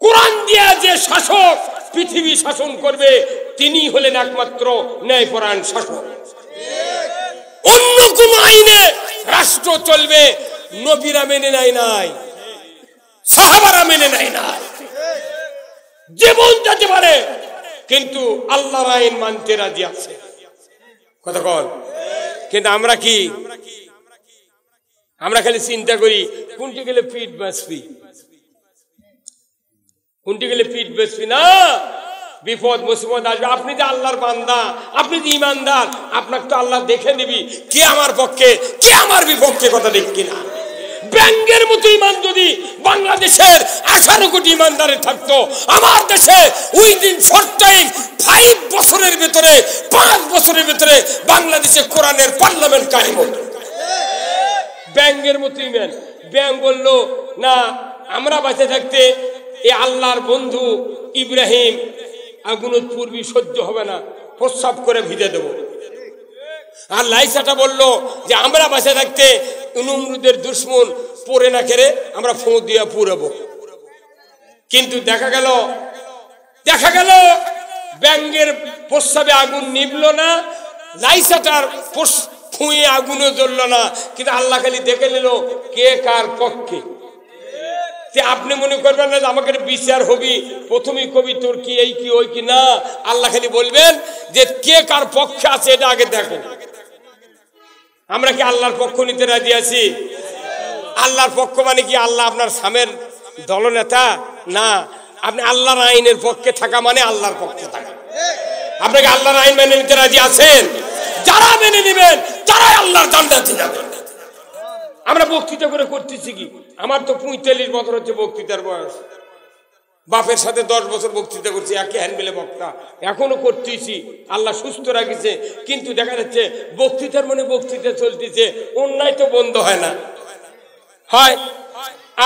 কোরআন দিয়া যে শাসক পৃথিবী শাসন করবে তিনি হলেন একমাত্র ন্যায়পরায়ণ শাসক। অন্য কোন আইনে রাষ্ট্র চলবে নবীরা মেনে নেয় নাই, সাহাবারা মেনে নেয় নাই, জীবন যেতে পারে কিন্তু আল্লাহর আইন মানতে রাজি আছে। কথা কন। কিন্তু আমরা কি, আমরা খালি চিন্তা করি কোনটি গেলে পিঠ বাঁচবি, কোনটি গেলে পিঠ বাঁচবি না, বিপদ মুসিবত আসবে। আপনি যে আল্লাহর বান্দা, আপনি যে ইমানদার, আপনাকে তো আল্লাহ দেখে নিবি কে আমার পক্ষে কে আমার বিপক্ষে, কথা দেখ কিনা। ব্যাংকের মতো ইমান যদি বাংলাদেশের 18 কোটি ইমানদারের থাকতো, আমার দেশে উইদিন 5 বছরের ভিতরে 5 বছরের ভিতরে বাংলাদেশে কোরআনের পার্লামেন্ট কায়েম হতো। ব্যাংকের মতো ইমান। ব্যাংক বললো না, আমরা বেঁচে থাকতে এই আল্লাহর বন্ধু ইব্রাহিম আগুনের পূর্বী সহ্য হবে না, প্রস্রাব করে ভিজে দেব। আর লাইসাটা বলল যে আমরা বেঁচে থাকতে নমরুদের দুশ্মন পড়ে না কেড়ে আমরা ফোঁ দিয়ে পুরাবো। কিন্তু দেখা গেল ব্যাঙের প্রস্রাবে আগুন নিবল না, লাইসাটার ফুঁয়ে আগুনও জ্বলল না, কিন্তু আল্লাহ খালি দেখে নিল কে কার পক্ষে। আপনি মনে করবেন না যে আমাকে বিচার হবি, প্রথমেই কবি তোর কি এই কি ওই কি, না, আল্লাহ খালি বলবেন যে কে কার পক্ষে আছে এটা আগে দেখো। আমরা কি আল্লাহর পক্ষ নিতে রাজি আছি? আল্লাহর পক্ষ মানে কি আল্লাহ আপনার সামের দলনেতা? না, আপনি আল্লাহর আইনের পক্ষে থাকা মানে আল্লাহর পক্ষে থাকা। আপনাকে আল্লাহর আইন মেনে নিতে রাজি আছেন? যারা মেনে নেবেন তারাই আল্লাহর জান্নাতে যাবেন। আমরা বক্তৃতা করে করতেছি কি, আমার তো 45 বছর হচ্ছে বক্তৃতার বয়স। বাপের সাথে 10 বছর বক্তৃতা করছি, একে হ্যান্ডেলে বক্তা, এখনো করতেছি, আল্লাহ সুস্থ রাখিছে। কিন্তু দেখা যাচ্ছে বক্তৃতার মনে বক্তৃতা চলতেছে, অন্যায় তো বন্ধ হয় না। হয়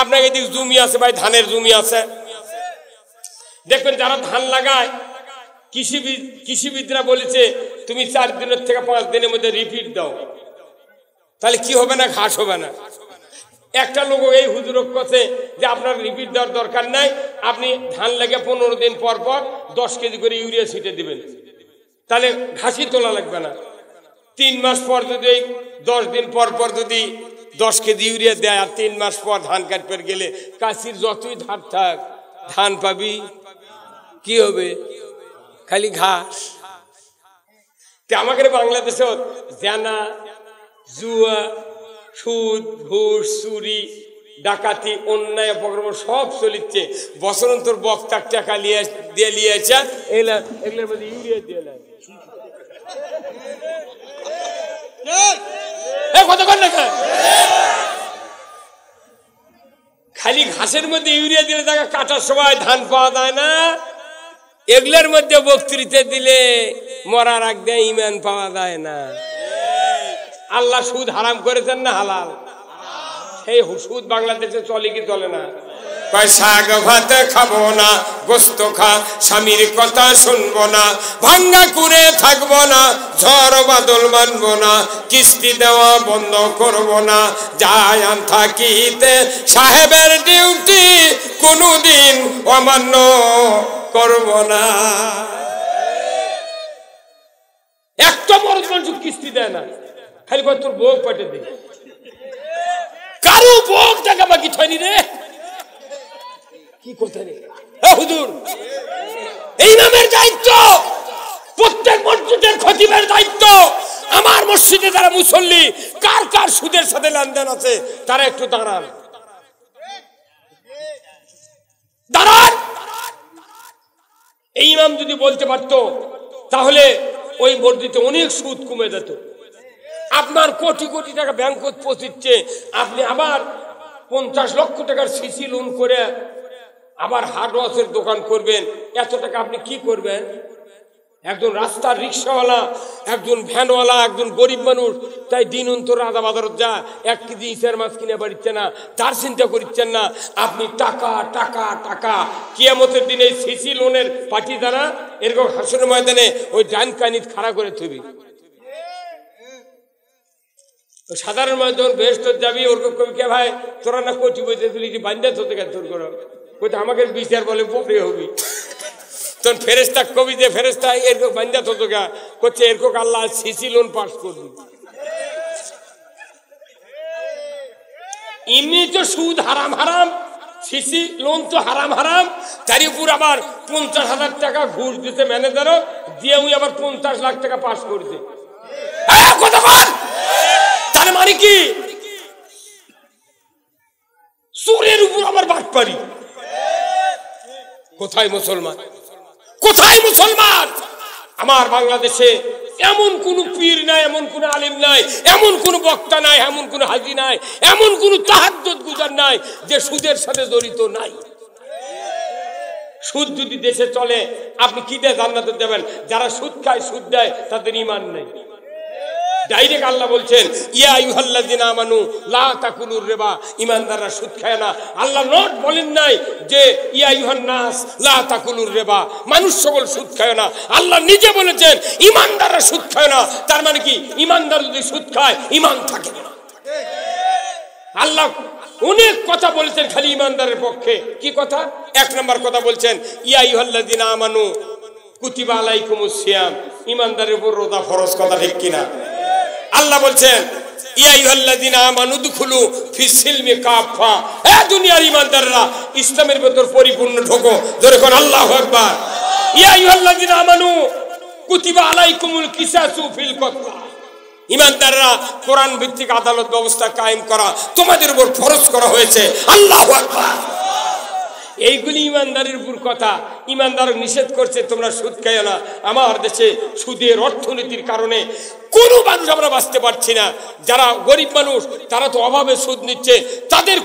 আপনার এদিকে জমি আছে ভাই, ধানের জমি আছে, দেখবেন যারা ধান লাগায় কৃষিবিদরা বলেছে তুমি 4 দিনের থেকে 5 দিনের মধ্যে রিপিট দাও, তাহলে কি হবে না, ঘাস হবে না। একটা লোক এই হুজুরক কথা যে আপনার রিপিট দেওয়ার দরকার নাই, আপনি ধান লেগে 15 দিন পর পর 10 কেজি করে ইউরিয়া ছিটে দিবেন, তাহলে ঘাসই তোলা লাগবে না। 3 মাস পর যদি 10 দিন পর পর যদি 10 কেজি ইউরিয়া দেয়, আর 3 মাস পর ধান কাটতে গেলে কাশির যতই ধার থাক ধান পাবি, কি হবে, খালি ঘাস। আমাদের বাংলাদেশে জানা, জুয়া, সুদ, ঘুষ, চুরি, ডাকাতি, অন্যায় অপকর্ম সব চলিচ্ছে। বছরন্তর বক্তার টাকা দিয়ে লিয়েছে, এগুলোর মধ্যে ইউরিয়া দিয়ে খালি ঘাসের মধ্যে ইউরিয়া দিলে দেখা কাটার সময় ধান পাওয়া যায় না, এগুলোর মধ্যে বক্তৃতা দিলে মরার আগ দিয়ে ইমান পাওয়া যায় না। আল্লাহ সুদ হারাম করেছেন না হালাল? সেই সুদ বাংলাদেশে চলে কি চলে না? কয় শাক ভাত খাবো না, গোস্ত খা স্বামীর কথা শুনবো না, ভাঙ্গা করে থাকবো না, ঝড় বাদল মানবো না, কিস্তি দেওয়া বন্ধ করবো না, যায় আন থাকিতে সাহেবের ডিউটি কোনোদিন অমান্য করবো না। একটা মরদ মানুষ কিস্তি দেয় না, খালি কয় তোর বউ পেটে দে, কারো বউ টাকা বাকি থয়নি রে। কি করতে রে হুজুর? এই নামের দায়িত্ব, প্রত্যেক মসজিদের খতিবের দায়িত্ব। আমার মসজিদে যারা মুসল্লি কার কার সুদের সাথে লেনদেন আছে তারা একটু দাঁড়ান, দাঁড়ান। এই ইমাম যদি বলতে পারতো তাহলে ওই মসজিদে অনেক সুদ কমে যেত। আপনার কোটি কোটি টাকা ব্যাংকত পৌঁছচ্ছে, আপনি আবার 50 লক্ষ টাকার সিসি লোন করে আবার হার্ডওয়ার্সের দোকান করবেন, এত টাকা আপনি কি করবেন? একজন রাস্তার রিক্সাওয়ালা, একজন ভ্যানওয়ালা, একজন গরিব মানুষ, তাই দিন অন্তর রাজা বাজারত যা 1 কেজি ইসের মাছ কিনে বাড়িচ্ছে না, তার চিন্তা করছেন না। আপনি টাকা টাকা টাকা, কিয়ামতের দিনে সিসি লোনের পার্টি দ্বারা এরকম হাসনের ময়দানে ওই ডান কানিত খাড়া করে থবি। সাধারণ মানুষ যখন বেহেশত যাবি, ওরকম কবি কে ভাই তোরা না কোটি বইতে তুলি বান্ধা তোর তোর করো, কোথায় আমাকে বিচার বলে পরে হবি। তখন ফেরেস্তা কবি যে ফেরেস্তা এরকম বান্ধা তো গা করছে, এরকম আল্লাহ সিসি লোন পাস করবি। এমনি তো সুদ হারাম হারাম, সিসি লোন তো হারাম হারাম, তার উপর আবার 50,000 টাকা ঘুষ দিতে ম্যানেজারও দিয়ে উনি আবার 50 লাখ টাকা পাস করছে। তার মানে কি? চোরের উপর আবার বাটপারি। কোথায় মুসলমান? কোথায় মুসলমান? আমার বাংলাদেশে এমন কোন পীর নাই, এমন কোন আলেম নাই, এমন কোন বক্তা নাই, এমন কোন হাজি নাই, এমন কোন তাহাজ্জুদ গুজার নাই যে সুদের সাথে জড়িত নাই। সুদ যদি দেশে চলে আপনি কি দিয়ে জান্নাতে যাবেন? যারা সুদ খায়, সুদ দেয়, তাদের ঈমান নেই। ডাইরেক্ট আল্লাহ বলছেন ইয়া আইয়ুহাল্লাযিনা আমানু লা তাকুলুর রিবা, ঈমানদাররা সুদ খায় না। আল্লাহ নট বলেন নাই যে ইয়া আইয়ুহান নাস লা তাকুলুর রিবা, মানুষ সকল সুদ খায় না। আল্লাহ নিজে বলেছেন ঈমানদাররা সুদ খায় না। তার মানে কি? ঈমানদার যদি সুদ খায় ঈমান থাকে না। আল্লাহ অনেক কথা বলেছেন খালি ঈমানদারের পক্ষে। কি কথা? 1 নম্বর কথা বলছেন ইয়া আইয়ুহাল্লাযিনা আমানু কুতিবা আলাইকুমুস সিয়াম, ঈমানদারের উপর রোজা ফরজ। কথা ঠিক কিনা? আল্লাহ বলছেন ইয়া আইয়ুহাল্লাযিনা আমানু দুখুলু ফিস সিলমি কাফা, এ দুনিয়ার ঈমানদাররা ইসলামের ভিতর পরিপূর্ণ ঢোকো। জোরে কোন আল্লাহু আকবার। ইয়া আইয়ুহাল্লাযিনা আমানু কুতিবা আলাইকুমুল কিসাসু ফিল কতলা, ঈমানদাররা কোরআন ভিত্তিক আদালত ব্যবস্থা কায়েম করা তোমাদের উপর ফরজ করা হয়েছে। আল্লাহু আকবার। এইগুলি ঈমানদারের উপর কথা। ঈমানদার নিষেধ করছে তোমরা সুদ খাইও না। আমার দেশে সুদের অর্থনীতির কারণে কোনো মানুষ আমরা বাঁচতে পারছি না। যারা গরিব মানুষ তারা তো অভাবে সুদ নিচ্ছে, তাদের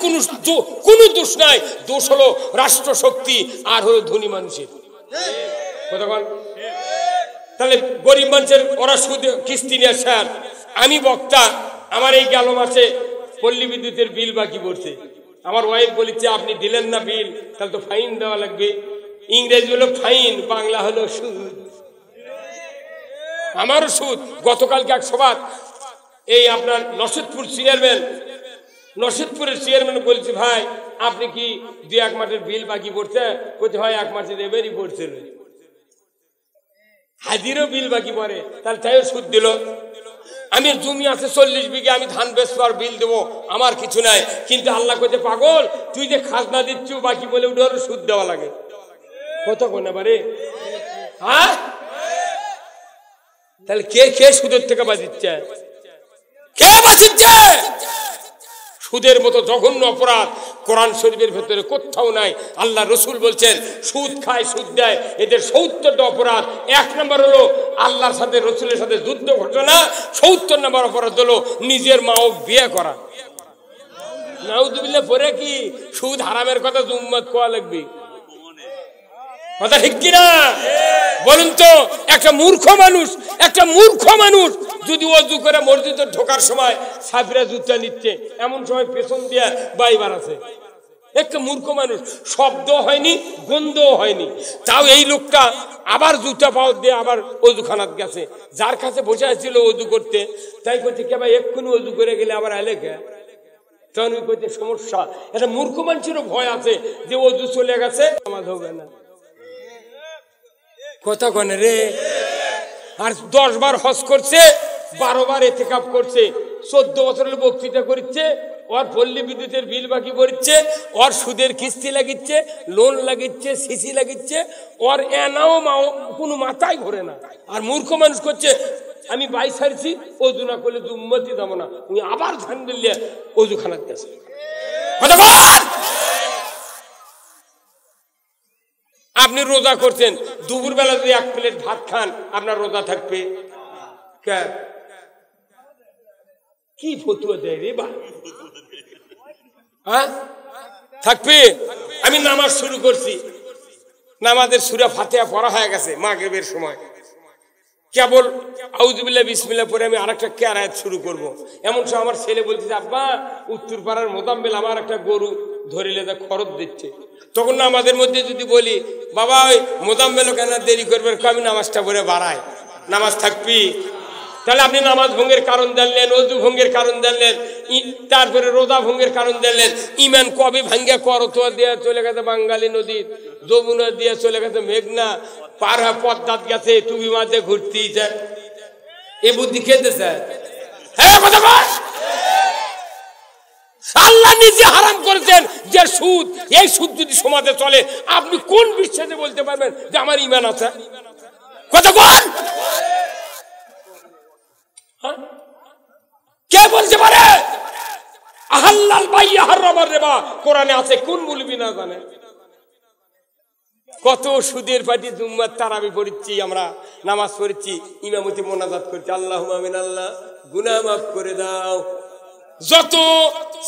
কোনো দোষ নাই। দোষ হলো রাষ্ট্র শক্তি আর হলো ধনী মানুষের। তাহলে গরিব মানুষের ওরা সুদ কিস্তি নিয়ে স্যার, আমি বক্তা, আমার এই গেল মাসে পল্লী বিদ্যুতের বিল বাকি পড়ছে। আমার ওয়াইফ বলেছে আপনি দিলেন না বিল, তাহলে তো ফাইন দেওয়া লাগবে। ইংরেজি হলো ফাইন, বাংলা হলো সুদ। আমারও সুদ। গতকালকে এক সভা, এই আপনার নসিদপুর চেয়ারম্যান, নসিদপুরের চেয়ারম্যান বলছে ভাই আপনি কি 2-1 মাসের বিল বাকি পড়ছে? বলছে ভাই 1 মাসের এবারই পড়ছে, হাজিরও বিল বাকি পড়ে, তাহলে তাইও সুদ দিল। আমি জমি আছে 40 বিঘা, আমি ধান বেচবো আর বিল দেবো, আমার কিছু নাই। কিন্তু আল্লাহ কইতে পাগল তুই যে খাজনা দিচ্ছ বাকি বলে উঠে সুদ দেওয়া লাগে। কত কোন বারে? হ্যাঁ, তাহলে কে কে সুদের থেকে বাঁচিচ্ছে? কে বাঁচিচ্ছে? সুদের মতো জঘন্য অপরাধ কোরআন শরীফের ভেতরে কোথাও নাই। আল্লাহ রসুল বলছেন সুদ খায়, সুদ দেয়, এদের 70টা অপরাধ। 1 নম্বর হলো আল্লাহর সাথে রসুলের সাথে যুদ্ধ ঘটনা। 70 নম্বর অপরাধ হলো নিজের মাও বিয়ে করা। নাউযুবিল্লাহ। পরে কি সুদ হারামের কথা উম্মত কোয়া লাগবে? কথা ঠিক কিনা বলুন তো? একটা মূর্খ মানুষ যদি ওযু করে মসজিদে ঢোকার সময় সাফিরা জুতা নিচ্ছে, এমন সময় পেছন দিয়ে বাইবার আছে, একটা মূর্খ মানুষ, শব্দ হয়নি, গন্ধও হয়নি, তাও এই লোকটা আবার জুতা পাও দিয়ে আবার অজুখানাত গেছে। যার কাছে বসে আসছিল অজু করতে, তাই করছে কে ভাই এক্ষুনি অজু করে গেলে আবার এলে কে? তখন ওই করতে সমস্যা। একটা মূর্খ মানুষেরও ভয় আছে যে অজু চলে গেছে, নামাজ হবে না। কথা কনে রে। আর 10 বার হজ করছে, 12 বার এতেকাফ করছে, 14 বছরের বক্তৃতা করছে, ওর পল্লী বিদ্যুতের বিল বাকি পড়ছে, ওর সুদের কিস্তি লাগিচ্ছে, লোন লাগিচ্ছে, সিসি লাগিচ্ছে, ওর এনাও কোনো মাথায় ঘোরে না। আর মূর্খ মানুষ করছে আমি বাই সারছি, অজু না করলে উম্মতি যাবো না, উনি আবার ধান দিলে অজু খানার গেছে। আপনি রোজা করছেন, দুপুর বেলা যদি 1 প্লেট ভাত খান, আপনার রোজা থাকবে? কি ফতুয়া দেয় রে বা? হ্যাঁ থাকবে। আমি নামাজ শুরু করছি, নামাজের সূরা ফাতিহা পড়া হয়ে গেছে মাগরিবের সময়, কেবল আউযুবিল্লাহ বিসমিল্লাহ পরে আমি আরেকটা কেরাত শুরু করব। এমন সময় আমার ছেলে বলছে আব্বা উত্তর পাড়ার মোজাম্মেল আমার একটা গরু ধরিলে যা খরচ দিচ্ছে। তখন না আমাদের মধ্যে যদি বলি বাবা ওই মোজাম্মেলও কেন দেরি করবে, আমি নামাজটা পড়ে বাড়াই, নামাজ থাকবি? তাহলে আপনি নামাজ ভঙ্গের কারণ জানলেন, অজু ভঙ্গের কারণ জানলেন, তারপরে রোজা ভঙ্গের কারণ জানলেন। ইমান কবে ভাঙ্গা করতোয়া দিয়ে চলে গেছে বাঙালি নদীর, যমুনা দিয়ে চলে গেছে মেঘনা, পার হয়ে পদ্মাত গেছে, টুবি মাঝে ঘুরতেই যায়। এই বুদ্ধি খেতেছে? হ্যাঁ কথা বল। আল্লাহ নিজে হারাম করেছেন যে সুদ, এই সুদ যদি সমাজে চলে আপনি কোন বিশ্বাসে বলতে পারবেন যে আমার ইমান আছে? কথা বল। কে বলতে পারে আহাল্লাল বাইয়া হারামার রিবা কোরআনে আছে? কোন মুলবি না জানে? কত সুদের পার্টি জুম্মার তারাবি পড়ছি, আমরা নামাজ পড়ছি, ইমামতি মোনাজাত করছি, আল্লাহুম্মা আমিন, আল্লাহ গুনাহ মাফ করে দাও। যত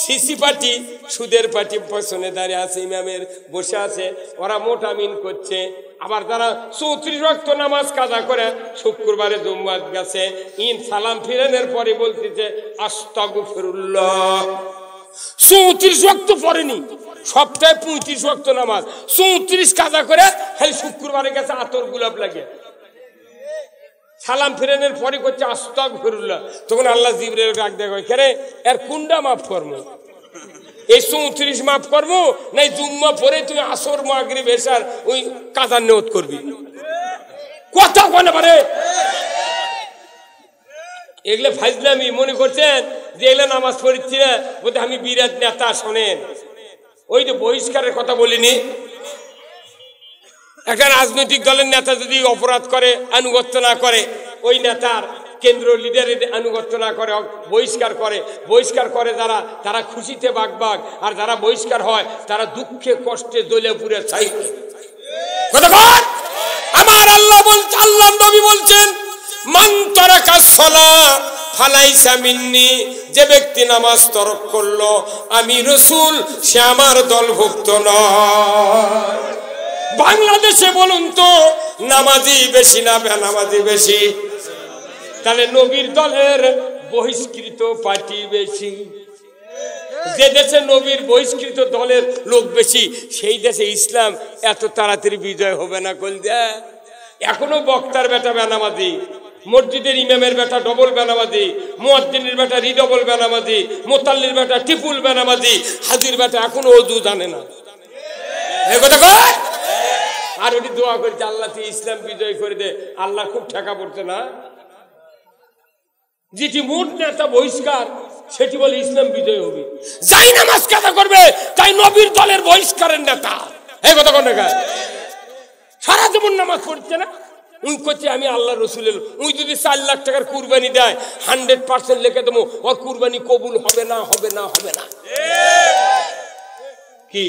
সিসি পার্টি সুদের পার্টি পেছনে দাঁড়িয়ে আছে, ইমামের বসে আছে, ওরা মোট আমিন করছে। আবার যারা 34 ওয়াক্ত নামাজ কাজা করে শুক্রবারে জুম্মাত গেছে, ইন সালাম ফিরানোর পরে বলতেছে আস্তাগফিরুল্লাহ। 34 ওয়াক্ত পড়েনি, সপ্তাহে 35 ওয়াক্ত নামাজ, 34 কাজা করে খালি শুক্রবারে গেছে আতর গোলাপ লাগে, সালাম ফিরানোর পরে করছে আস্তাগফিরুল্লাহ। তখন আল্লাহ জিবরাইল ডাক দেয়, কেরে এর কোনটা মাফ করবো? এই 34 মাফ করবো না জুম্মা পরে তুই আসর মাগরিব এশার ওই কাজার নিয়ত করবি? কথা বলে পারে এগুলো ফাজলামি মনে করছেন যে এগুলো নামাজ পড়ছি না বলতে আমি বিরাট নেতা। শোনেন, ওই যে বহিষ্কারের কথা বলিনি, একটা রাজনৈতিক দলের নেতা যদি অপরাধ করে, আনুগত্য না করে, ওই নেতার কেন্দ্রীয় লিডারের আনুগত্য না করে, বহিষ্কার করে যারা, তারা খুশিতে বাগবাগ, আর যারা বহিষ্কার হয় তারা দুঃখে কষ্টে জ্বলে পুড়ে ছাই। আমার আল্লাহ বলছে, আল্লাহ নবী বলছেন মান তারাকা সালাহ ফালাইসা মিন্নি, যে ব্যক্তি নামাজ তরক করলো আমি রাসূল সে আমার দলভুক্ত নয়। বাংলাদেশে বলুন তো নামাজি বেশি না বেনামাজি বেশি? তাহলে নবীর দলের বহিষ্কৃত পার্টি বেশি। যে দেশে নবীর বহিষ্কৃত দলের লোক বেশি, সেই দেশে ইসলাম এত তাড়াতাড়ি বিজয় হবে না। কলজা এখনো বক্তার বেটা বেনামাজি, মসজিদের ইমামের বেটা ডবল বেনামাজি, মুয়াজ্জিনের বেটা রিডবল বেনামাজি, মোতাল্লির বেটা টিপুল বেনামাজি, হাজির বেটা এখনো ওযু জানে না। এই কথা কয়। আর ওটি দোয়া করছে আল্লাহ তুই ইসলাম বিজয় করে দে। আল্লাহ খুব ঠেকা পড়ছে না? যেটি মোট নেতা বহিষ্কার সেটি বলে ইসলাম বিজয় হবে। যাই নামাজ কাজা করবে তাই নবীর দলের বহিষ্কারের নেতা। এই কথা কোন নেতা? সারা জীবন নামাজ পড়ছে না, উই করছে আমি আল্লাহ রসুলের। উই যদি 4 লাখ টাকার কুরবানি দেয় 100% লিখে দেবো ওর কুরবানি কবুল হবে না, হবে না, হবে না। কি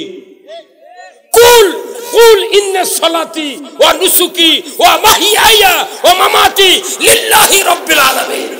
কুল কুল ইন্না সালাতি ওয়া নুসুকি ওয়া মাহিয়ায়া ওয়া মামাতি লিল্লাহি রাব্বিল আলামিন।